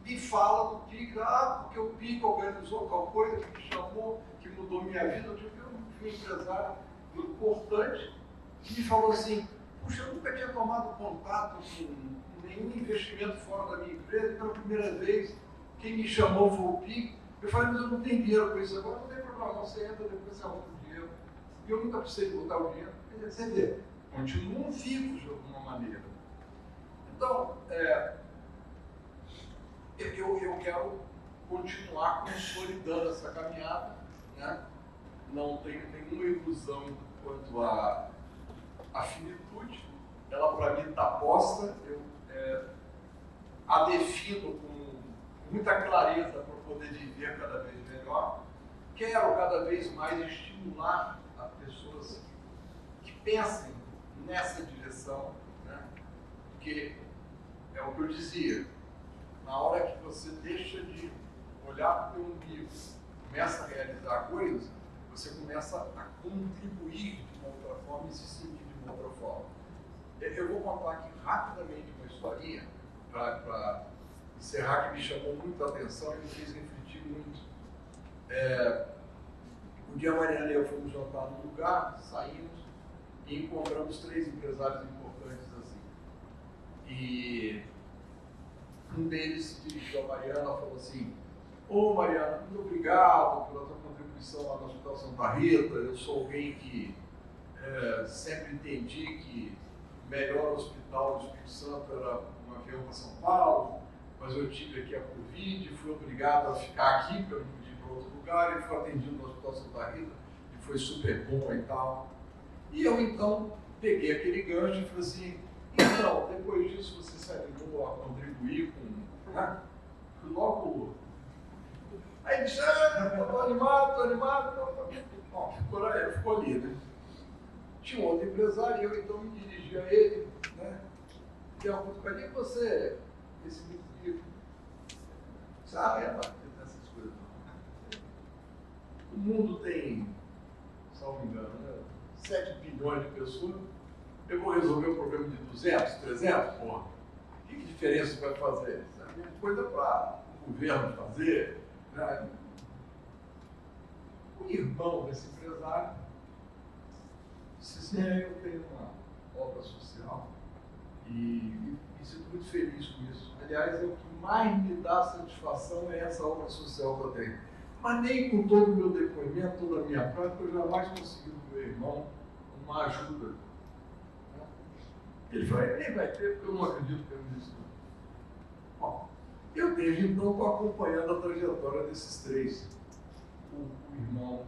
me fala do Pig, porque o Pig organizou tal coisa, que me chamou, que mudou minha vida. Eu tive um empresário muito importante que me falou assim: puxa, eu nunca tinha tomado contato com nenhum investimento fora da minha empresa, e pela primeira vez quem me chamou foi o Pig. Eu falei: mas eu não tenho dinheiro com isso agora. Não tem problema, você entra, depois você arruma o dinheiro. E eu nunca precisei botar o dinheiro. Quer dizer, você vê, continuam vivos de alguma maneira. Então, eu quero continuar consolidando essa caminhada, né? Não tenho nenhuma ilusão quanto à finitude. Ela, para mim, está posta. Eu a defino com muita clareza para poder viver cada vez melhor. Quero cada vez mais estimular as pessoas que pensem nessa direção, né? Porque é o que eu dizia: na hora que você deixa de olhar para o teu umbigo, começa a realizar coisas, você começa a contribuir de uma outra forma e se sentir de uma outra forma. Eu vou contar aqui rapidamente uma historinha para encerrar, que me chamou muito a atenção e me fez refletir muito. Um dia a Mariana e eu fomos jantar no lugar, saímos e encontramos 3 empresários importantes assim. E um deles se dirigiu a Mariana e falou assim: ô Mariana, muito obrigado pela tua contribuição lá no Hospital Santa Rita. Eu sou alguém que sempre entendi que o melhor hospital do Espírito Santo era um avião para São Paulo, mas eu tive aqui a Covid, fui obrigado a ficar aqui, porque eu não podia ir para outro lugar, e fui atendido no Hospital Santa Rita, e foi super bom e tal. E eu então peguei aquele gancho e falei assim: então, depois disso você se animou a contribuir com, né? Logo. Aí ele disse: estou animado. Bom, ficou ali, né? Tinha um outro empresário, e eu então me dirigi a ele, né? E eu falei: cadê você, esse livro? Mas tem essas coisas não. O mundo tem, salvo engano, né, 7 bilhões de pessoas. Eu vou resolver o problema de 200, 300, porra. Que diferença vai fazer? Isso é coisa para o governo fazer, né? O irmão desse empresário disse assim: eu tenho uma obra social e me sinto muito feliz com isso. Aliás, o que mais me dá satisfação é essa obra social que eu tenho. Mas nem com todo o meu depoimento, toda a minha prática, eu jamais consegui do meu irmão uma ajuda. Ele falou: nem vai ter, porque eu não acredito que eu nisso. Bom, eu desde então estou acompanhando a trajetória desses 3. O irmão,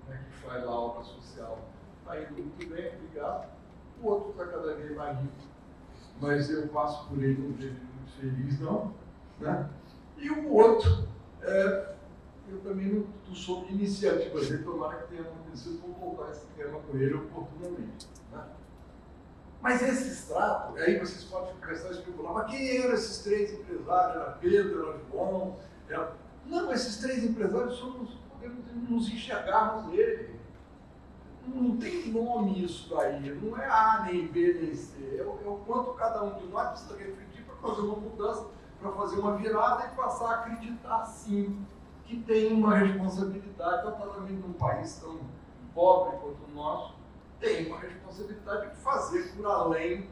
né, que faz lá a obra social está indo muito bem, obrigado. O outro está cada vez mais rico, mas eu passo por ele, não vejo muito feliz, não. Né? E o outro, eu também não soube de iniciativas dele, tomara que tenha acontecido, vou voltar esse tema com ele oportunamente. Né? Mas esse extrato, aí vocês podem começar a especular: mas quem eram esses 3 empresários? Era Pedro, era João? Não, esses 3 empresários podemos nos enxergarmos nele. Não tem nome isso daí, não é A, nem B, nem C. É o quanto cada um de nós precisa refletir para fazer uma mudança, para fazer uma virada e passar a acreditar, sim, que tem uma responsabilidade, notadamente num país tão pobre quanto o nosso, tem uma responsabilidade de fazer por além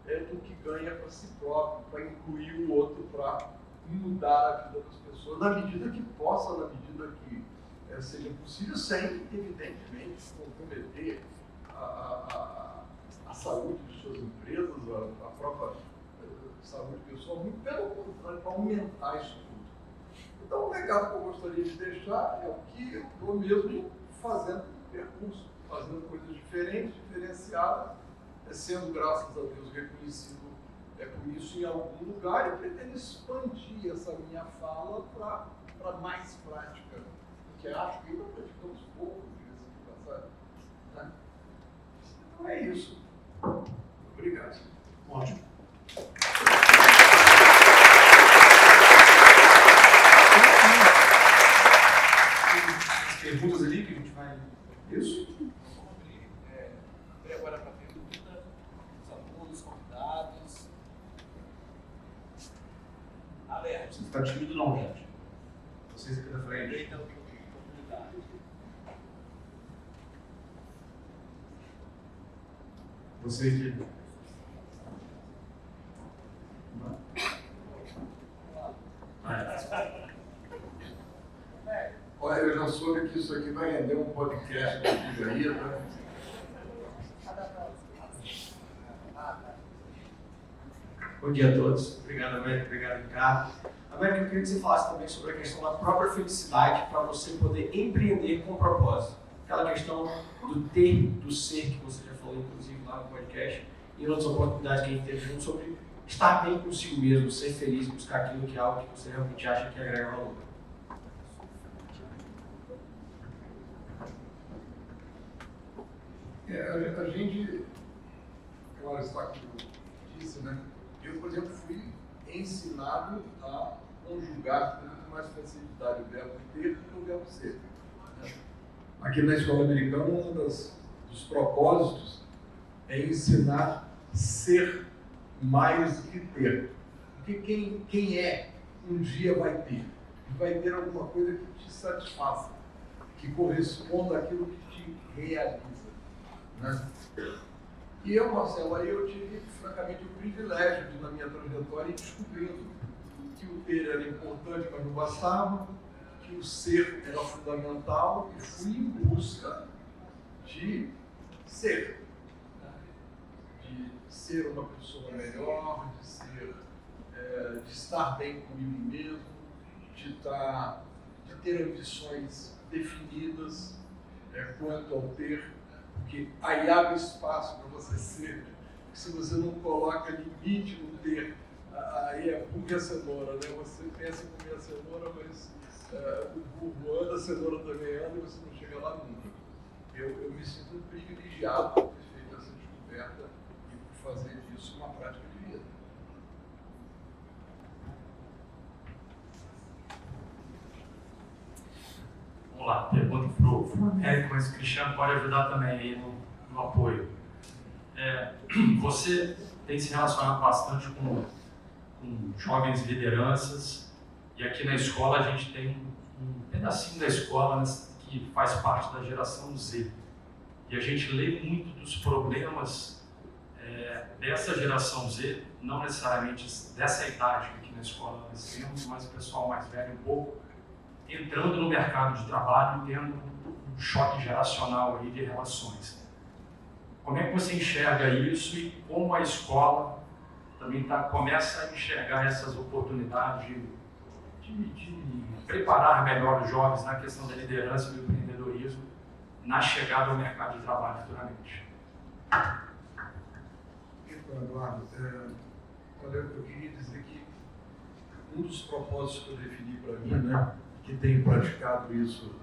do que ganha para si próprio, para incluir o outro, para mudar a vida das pessoas, na medida que possa, na medida que seja possível, sem, evidentemente, comprometer a saúde de suas empresas, a própria saúde pessoal, muito pelo contrário, para aumentar isso tudo. Então, o legado que eu gostaria de deixar é o que eu estou mesmo fazendo percurso, fazendo coisas diferentes, diferenciadas, sendo, graças a Deus, reconhecido por isso em algum lugar, e pretendo expandir essa minha fala para mais prática, porque acho que ainda praticamos pouco disso, né? Então é isso. Obrigado. Ótimo. Perguntas ali que a gente vai. Isso? Agora para a pergunta, os alunos, convidados. Alerta. Você está tímido, não, gente? Vocês aqui da frente. Aproveita a oportunidade. Você aqui. Olha, eu já soube que isso aqui vai render um podcast contigo aí, tá? Bom dia a todos. Obrigado, América. Obrigado, Ricardo. América, eu queria que você falasse também sobre a questão da própria felicidade para você poder empreender com propósito. Aquela questão do ter, do ser, que você já falou, inclusive, lá no podcast, e em outras oportunidades que a gente teve junto, sobre estar bem consigo mesmo, ser feliz, buscar aquilo que é algo que você realmente acha que agrega valor. A gente, claro, está como eu disse, né? Eu, por exemplo, fui ensinado a conjugar com muito mais facilidade o verbo ter do que o verbo ser. Aqui na escola americana, um dos propósitos é ensinar a ser mais do que ter. Porque quem é, um dia vai ter alguma coisa que te satisfaça, que corresponda àquilo que te realiza, né? E eu, Marcelo, aí eu tive, francamente, o privilégio de, na minha trajetória, ir descobrindo que o ter era importante, mas não bastava, que o ser era fundamental, e fui em busca de ser uma pessoa melhor, de estar bem comigo mesmo, de ter ambições definidas quanto ao ter, porque aí abre espaço para você ser. Se você não coloca limite no ter, aí é burro e a cenoura, né? Você pensa em comer a cenoura, mas o burro anda, a cenoura também anda e você não chega lá nunca. Eu me sinto privilegiado por ter feito essa descoberta e por fazer disso uma prática de vida. Vamos lá, pergunta para o Américo, mas o Cristiano pode ajudar também aí no apoio. Você tem se relacionado bastante com jovens lideranças, e aqui na escola a gente tem um pedacinho da escola, né, que faz parte da geração Z. E a gente lê muito dos problemas dessa geração Z, não necessariamente dessa idade que aqui na escola nós temos, mas o pessoal mais velho um pouco, entrando no mercado de trabalho e tendo um choque geracional aí de relações. Como é que você enxerga isso e como a escola também começa a enxergar essas oportunidades de preparar melhor os jovens na questão da liderança e do empreendedorismo na chegada ao mercado de trabalho futuramente? Então, Eduardo, eu queria dizer que um dos propósitos que eu defini para mim, né, que tenho praticado isso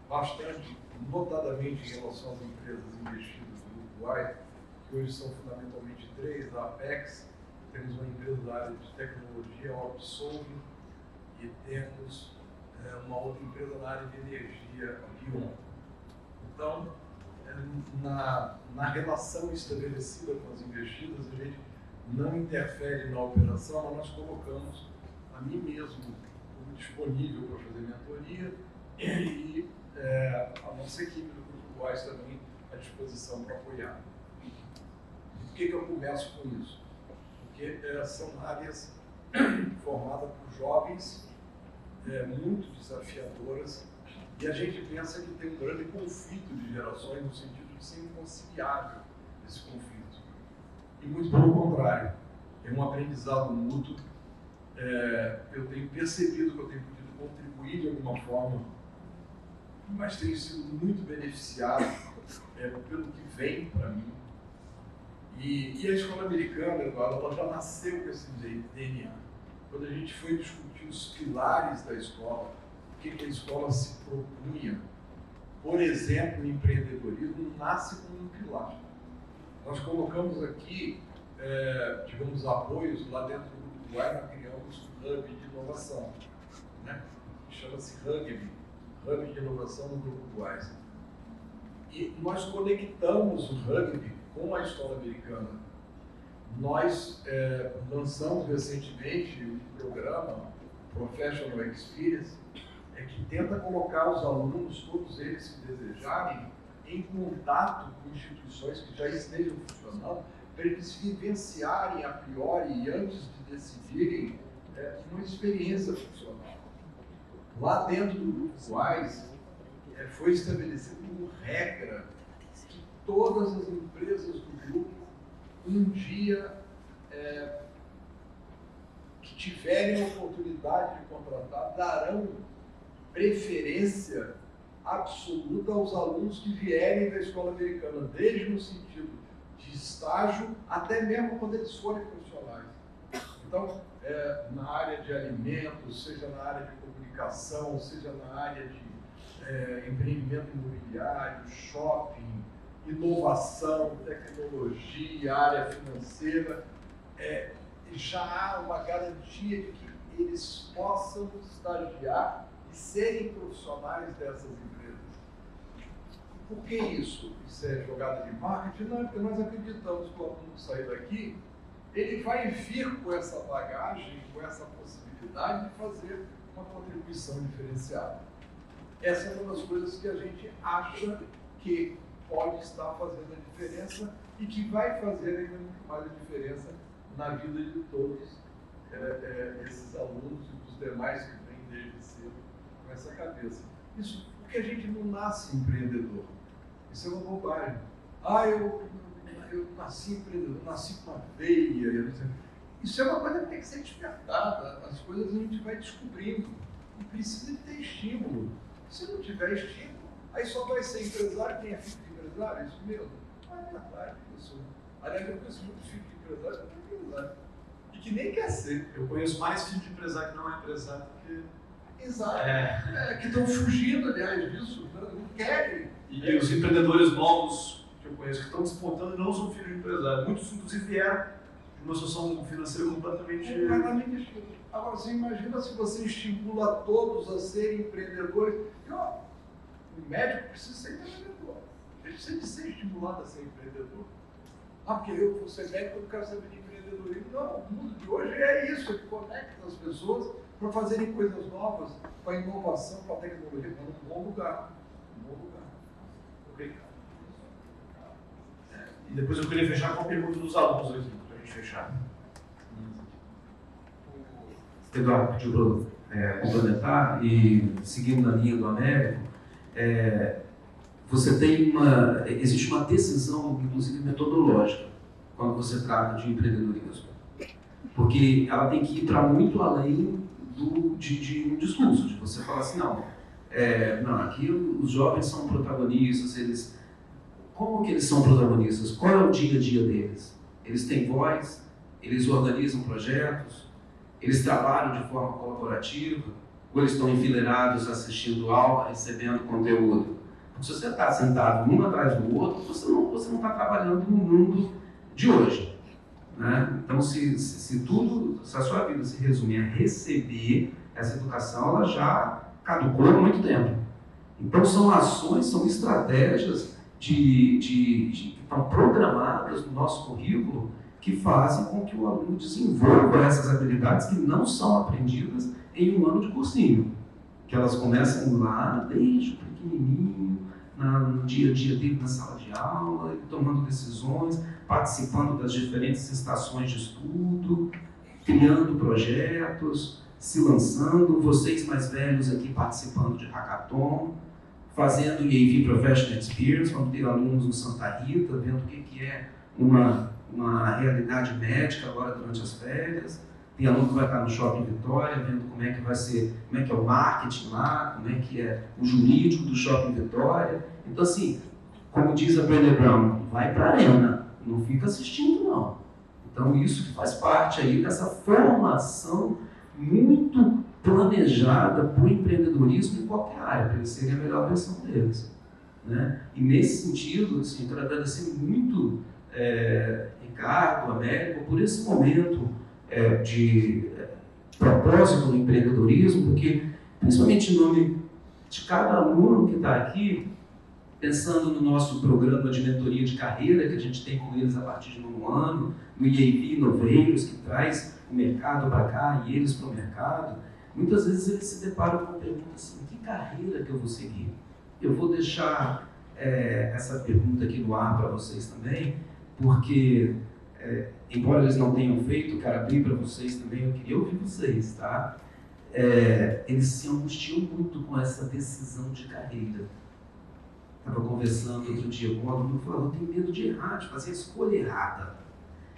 bastante, notadamente em relação às empresas investidas no Uruguai, que hoje são fundamentalmente 3, a Apex, temos uma empresa da área de tecnologia, a Opsolve, e temos uma outra empresa na área de energia, a Bion. Então, na relação estabelecida com as investidas, a gente não interfere na operação, mas nós colocamos a mim mesmo como disponível para fazer mentoria e a nossa equipe do Grupo Wise também à disposição para apoiar. Por que eu começo com isso? Porque são áreas formadas por jovens muito desafiadoras, e a gente pensa que tem um grande conflito de gerações no sentido de ser inconciliável esse conflito. E muito pelo contrário, é um aprendizado mútuo. Eu tenho percebido que eu tenho podido contribuir de alguma forma, mas tenho sido muito beneficiado pelo que vem para mim. E a escola americana, Eduardo, ela já nasceu com esse DNA. Quando a gente foi discutir os pilares da escola, o que a escola se propunha, por exemplo, o empreendedorismo nasce como um pilar. Nós colocamos aqui, digamos, apoios lá dentro do Uruguai, nós criamos um hub de inovação, né? Chama-se Hub de Inovação no Grupo Uruguai. E nós conectamos o rugby com a escola americana. Nós lançamos recentemente um programa, Professional Experience, que tenta colocar os alunos, todos eles se desejarem, em contato com instituições que já estejam funcionando, para eles vivenciarem a priori e antes de decidirem uma experiência funcional. Lá dentro do Grupo Wise, foi estabelecido como regra que todas as empresas do grupo, um dia que tiverem a oportunidade de contratar, darão preferência absoluta aos alunos que vierem da escola americana, desde no sentido de estágio até mesmo quando eles forem profissionais. Então, na área de alimentos, seja na área de comunicação, seja na área de empreendimento imobiliário, shopping, inovação, tecnologia, área financeira, já há uma garantia de que eles possam estagiar e serem profissionais dessas empresas. Por que isso? Isso é jogada de marketing? Não, porque nós acreditamos que o aluno sair daqui, ele vai vir com essa bagagem, com essa possibilidade de fazer uma contribuição diferenciada. Essa é uma das coisas que a gente acha que pode estar fazendo a diferença e que vai fazer ainda muito mais a diferença na vida de todos esses alunos e dos demais que vêm desde cedo com essa cabeça. Isso porque a gente não nasce empreendedor. Isso é uma bobagem. Eu nasci empreendedor, nasci com a veia. Isso é uma coisa que tem que ser despertada. As coisas a gente vai descobrindo. E precisa de ter estímulo. Se não tiver estímulo, aí só vai ser empresário quem é filho de empresário. Isso mesmo. Não é verdade isso. Aliás, eu conheço muitos filhos de empresário que não é empresário. E que nem quer ser. Eu conheço mais filho de empresário que não é empresário do que... Exato. Que estão fugindo, aliás, disso. Não querem. E os empreendedores novos que eu conheço que estão despontando não são filhos de empresário. Muitos, inclusive, vieram de uma situação financeira completamente estímulo. Agora, você imagina se você estimula todos a serem empreendedores. E, o médico precisa ser empreendedor. Ele precisa de ser estimulado a ser empreendedor. Porque eu vou ser médico, eu quero saber de empreendedorismo. Não, o mundo de hoje é isso. Ele conecta as pessoas para fazerem coisas novas, para a inovação, para a tecnologia. Está num bom lugar. Obrigado. E depois eu queria fechar com a pergunta dos alunos aqui, para a gente fechar. Eduardo pediu para complementar e seguindo na linha do Américo, existe uma decisão, inclusive metodológica, quando você trata de empreendedorismo, porque ela tem que ir para muito além de um discurso, de você falar assim, não, aqui os jovens são protagonistas, como que eles são protagonistas? Qual é o dia a dia deles? Eles têm voz, eles organizam projetos, eles trabalham de forma colaborativa, ou eles estão enfileirados assistindo aula, recebendo conteúdo? Se você está sentado um atrás do outro, você não está trabalhando no mundo de hoje. Né? Então, se a sua vida se resumir a receber essa educação, ela já caducou há muito tempo. Então, são ações, são estratégias que estão programadas no nosso currículo que fazem com que o aluno desenvolva essas habilidades que não são aprendidas em um ano de cursinho. Que elas começam lá desde o pequenininho, no dia a dia dele na sala de aula, tomando decisões, participando das diferentes estações de estudo, criando projetos, se lançando, vocês mais velhos aqui participando de hackathon, fazendo EAV Professional Experience, vamos ter alunos no Santa Rita, vendo o que é uma realidade médica agora durante as férias. Tem aluno que vai estar no Shopping Vitória, vendo como é que vai ser, como é que é o marketing lá, como é que é o jurídico do Shopping Vitória. Então, assim, como diz a Brené Brown, vai para a arena, não fica assistindo, não. Então, isso que faz parte aí dessa formação muito planejada para o empreendedorismo em qualquer área, para eles serem a melhor versão deles. Né? E nesse sentido, assim, quero agradecer muito Ricardo, Américo, por esse momento de propósito no empreendedorismo, porque, principalmente em nome de cada aluno que está aqui, pensando no nosso programa de mentoria de carreira que a gente tem com eles a partir de um ano, no EAV Noveiros, que traz o mercado para cá e eles para o mercado, muitas vezes eles se deparam com a pergunta assim, que carreira que eu vou seguir? Eu vou deixar essa pergunta aqui no ar para vocês também, porque, embora eles não tenham feito, quero abrir para vocês também, eu queria ouvir vocês, tá? Eles se angustiam muito com essa decisão de carreira. Estava conversando outro dia com um aluno que falou, eu tenho medo de errar, de fazer a escolha errada.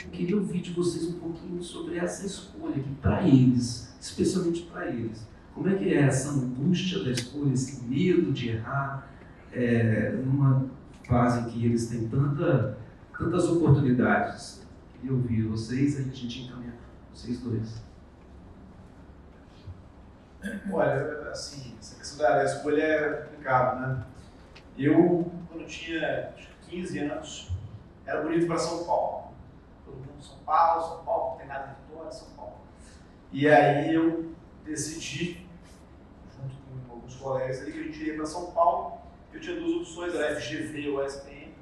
Eu queria ouvir de vocês um pouquinho sobre essa escolha aqui, para eles, especialmente para eles. Como é que é essa angústia da escolha, esse medo de errar, numa fase em que eles têm tantas oportunidades? Queria ouvir vocês, aí a gente encaminha vocês dois. Olha, assim, essa questão da escolha é complicada, né? Eu, quando tinha 15 anos, era bonito para São Paulo. Todo mundo São Paulo, não tem nada de Vitória, São Paulo. E aí eu decidi, junto com alguns colegas ali, que a gente iria para São Paulo. Eu tinha duas opções, era FGV ou SPM.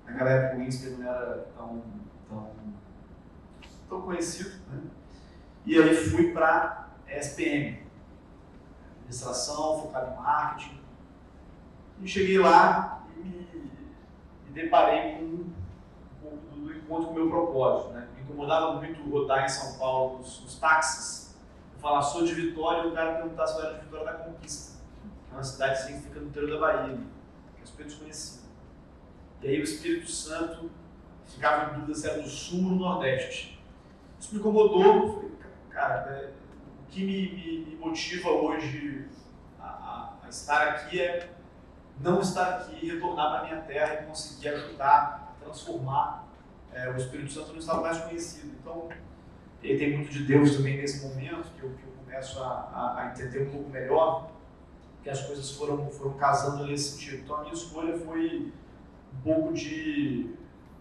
Naquela época o INSPER não era tão conhecido, né? E aí fui para SPM. administração, focado em marketing. E cheguei lá e me deparei com um pouco do encontro com o meu propósito, né? Me incomodava muito rodar em São Paulo nos táxis, eu falar, sou de Vitória, e o cara perguntar se eu era de Vitória da Conquista, que é uma cidade que fica no interior da Bahia, que é super desconhecida. E aí o Espírito Santo ficava em dúvida se era do Sul ou do Nordeste. Isso me incomodou. Falei, cara, o que me motiva hoje a estar aqui é não estar aqui, retornar para a minha terra e conseguir ajudar, transformar. O Espírito Santo não estava mais conhecido. Então, ele tem muito de Deus também nesse momento, que eu começo a entender um pouco melhor, que as coisas foram casando nesse sentido. Então, a minha escolha foi um pouco de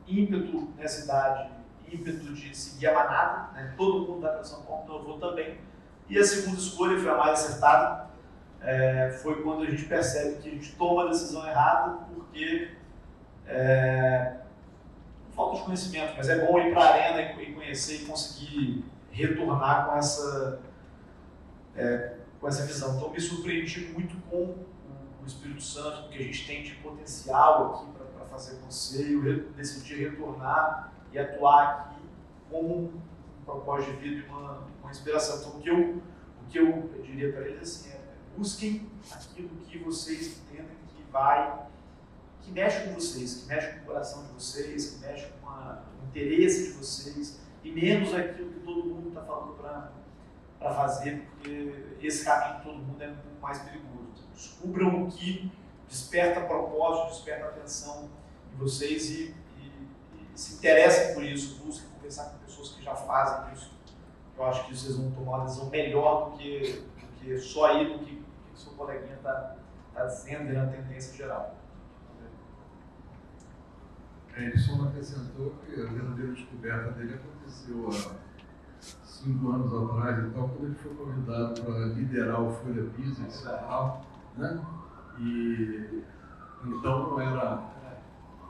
ímpeto nessa idade, ímpeto de seguir a manada, né? Todo mundo vai para São Paulo, então eu vou também. E a segunda escolha foi a mais acertada, foi quando a gente percebe que a gente toma a decisão errada porque falta de conhecimento, mas é bom ir para a arena e conhecer e conseguir retornar com essa visão. Então me surpreendi muito com o Espírito Santo, o que a gente tem de potencial aqui para fazer acontecer, e eu decidi retornar e atuar aqui como um propósito de vida e uma inspiração. Então o que eu diria para eles assim, busquem aquilo que vocês entendem que mexe com vocês, que mexe com o coração de vocês, que mexe com o interesse de vocês, e menos aquilo que todo mundo está falando para fazer, porque esse caminho de todo mundo é muito mais perigoso. Então, descubram o que desperta propósito, desperta atenção em vocês e se interessem por isso, busquem conversar com pessoas que já fazem isso. Eu acho que vocês vão tomar uma decisão melhor do que só ir no que o seu coleguinha está dizendo e na tendência geral. Edson acrescentou que a verdadeira descoberta dele aconteceu há 5 anos atrás, então, quando ele foi convidado para liderar o Folha Business e tal, né? E então não era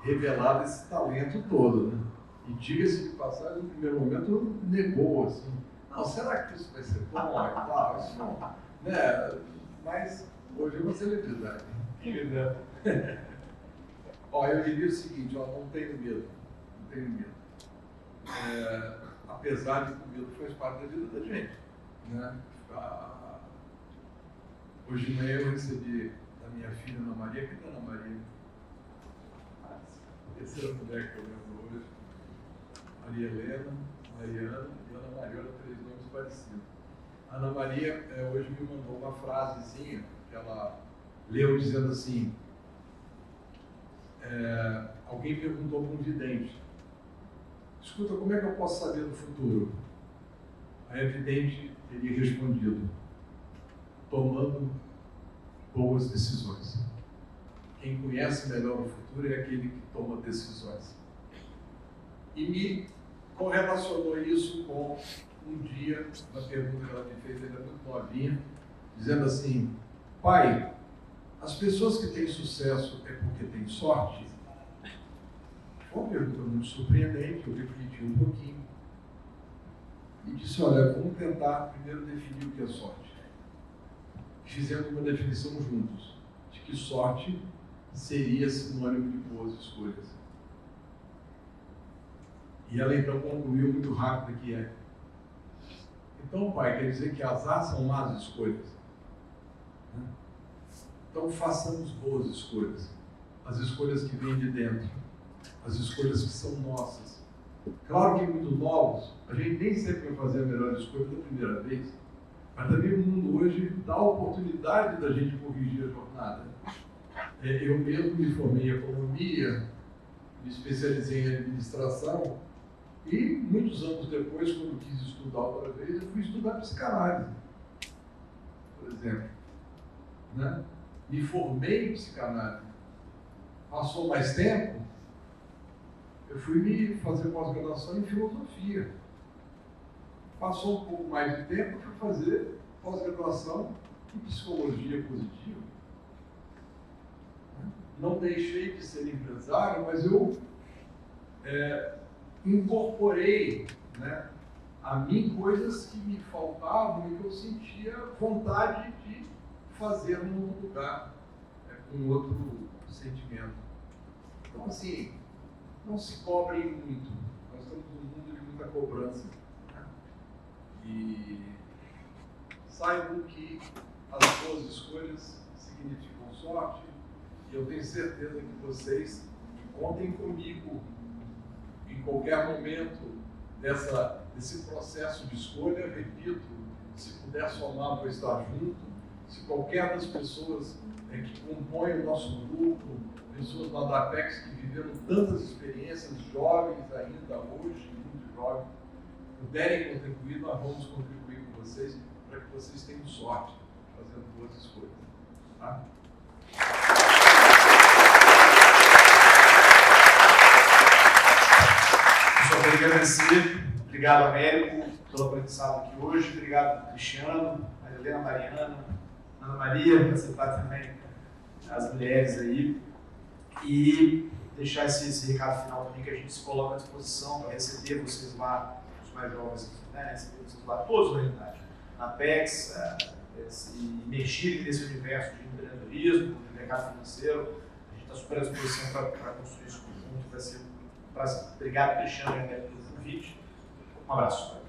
revelado esse talento todo, né? E diga-se de passagem, no primeiro momento negou assim, não, será que isso vai ser bom e tal? Isso não, né? Mas hoje é uma celebridade. Ó, eu diria o seguinte, ó, não tenho medo, não tenho medo. Apesar de que o medo faz parte da vida da gente, né? Hoje de manhã eu recebi da minha filha Ana Maria, que é Ana Maria, a terceira mulher que eu lembro hoje, Maria Helena, Mariana e Ana Maria, eram 3 nomes parecidos. A Ana Maria hoje me mandou uma frasezinha que ela leu dizendo assim, alguém perguntou para um vidente, escuta, como é que eu posso saber do futuro? Aí a vidente teria respondido, tomando boas decisões. Quem conhece melhor o futuro é aquele que toma decisões. E me correlacionou isso com um dia, uma pergunta que ela me fez, ainda muito novinha, dizendo assim, pai, as pessoas que têm sucesso é porque têm sorte? Foi uma pergunta muito surpreendente, eu refleti um pouquinho e disse, olha, vamos tentar primeiro definir o que é sorte. Fizemos uma definição juntos, de que sorte seria sinônimo de boas escolhas. E ela então concluiu muito rápido que é. Então, pai, quer dizer que azar são más escolhas. Então façamos boas escolhas, as escolhas que vêm de dentro, as escolhas que são nossas. Claro que muito novos, a gente nem sempre vai fazer a melhor escolha da primeira vez, mas também o mundo hoje dá a oportunidade da gente corrigir a jornada. Eu mesmo me formei em economia, me especializei em administração e muitos anos depois, quando quis estudar outra vez, eu fui estudar psicanálise, por exemplo, né? Me formei em psicanálise. Passou mais tempo, eu fui me fazer pós-graduação em filosofia. Passou um pouco mais de tempo, eu fui fazer pós-graduação em psicologia positiva. Não deixei de ser empresário, mas eu incorporei, né, a mim coisas que me faltavam e que eu sentia vontade de fazer num outro lugar, com outro sentimento. Então, assim, não se cobrem muito. Nós estamos num mundo de muita cobrança. Né? E saibam que as boas escolhas significam sorte, e eu tenho certeza que vocês contem comigo em qualquer momento desse processo de escolha. Repito, se puder somar, vou estar junto. Se qualquer das pessoas que compõem o nosso grupo, pessoas da DAPEX que viveram tantas experiências, jovens ainda hoje, muito jovens, puderem contribuir, nós vamos contribuir com vocês para que vocês tenham sorte fazendo boas escolhas. Tá? Só queria agradecer. Obrigado, Américo, pelo aprendizado aqui hoje. Obrigado, Cristiano, Marilena, Mariana, Ana Maria, para aceitar também as mulheres aí. E deixar esse recado final também, que a gente se coloca à disposição para receber vocês lá, os mais jovens aqui, né? Receber vocês lá, todos na realidade, na PEX, e mexer nesse universo de empreendedorismo, de mercado financeiro. A gente está super à disposição para construir isso junto. Vai ser um prazer. Obrigado, Cristiano, pelo convite. Um abraço.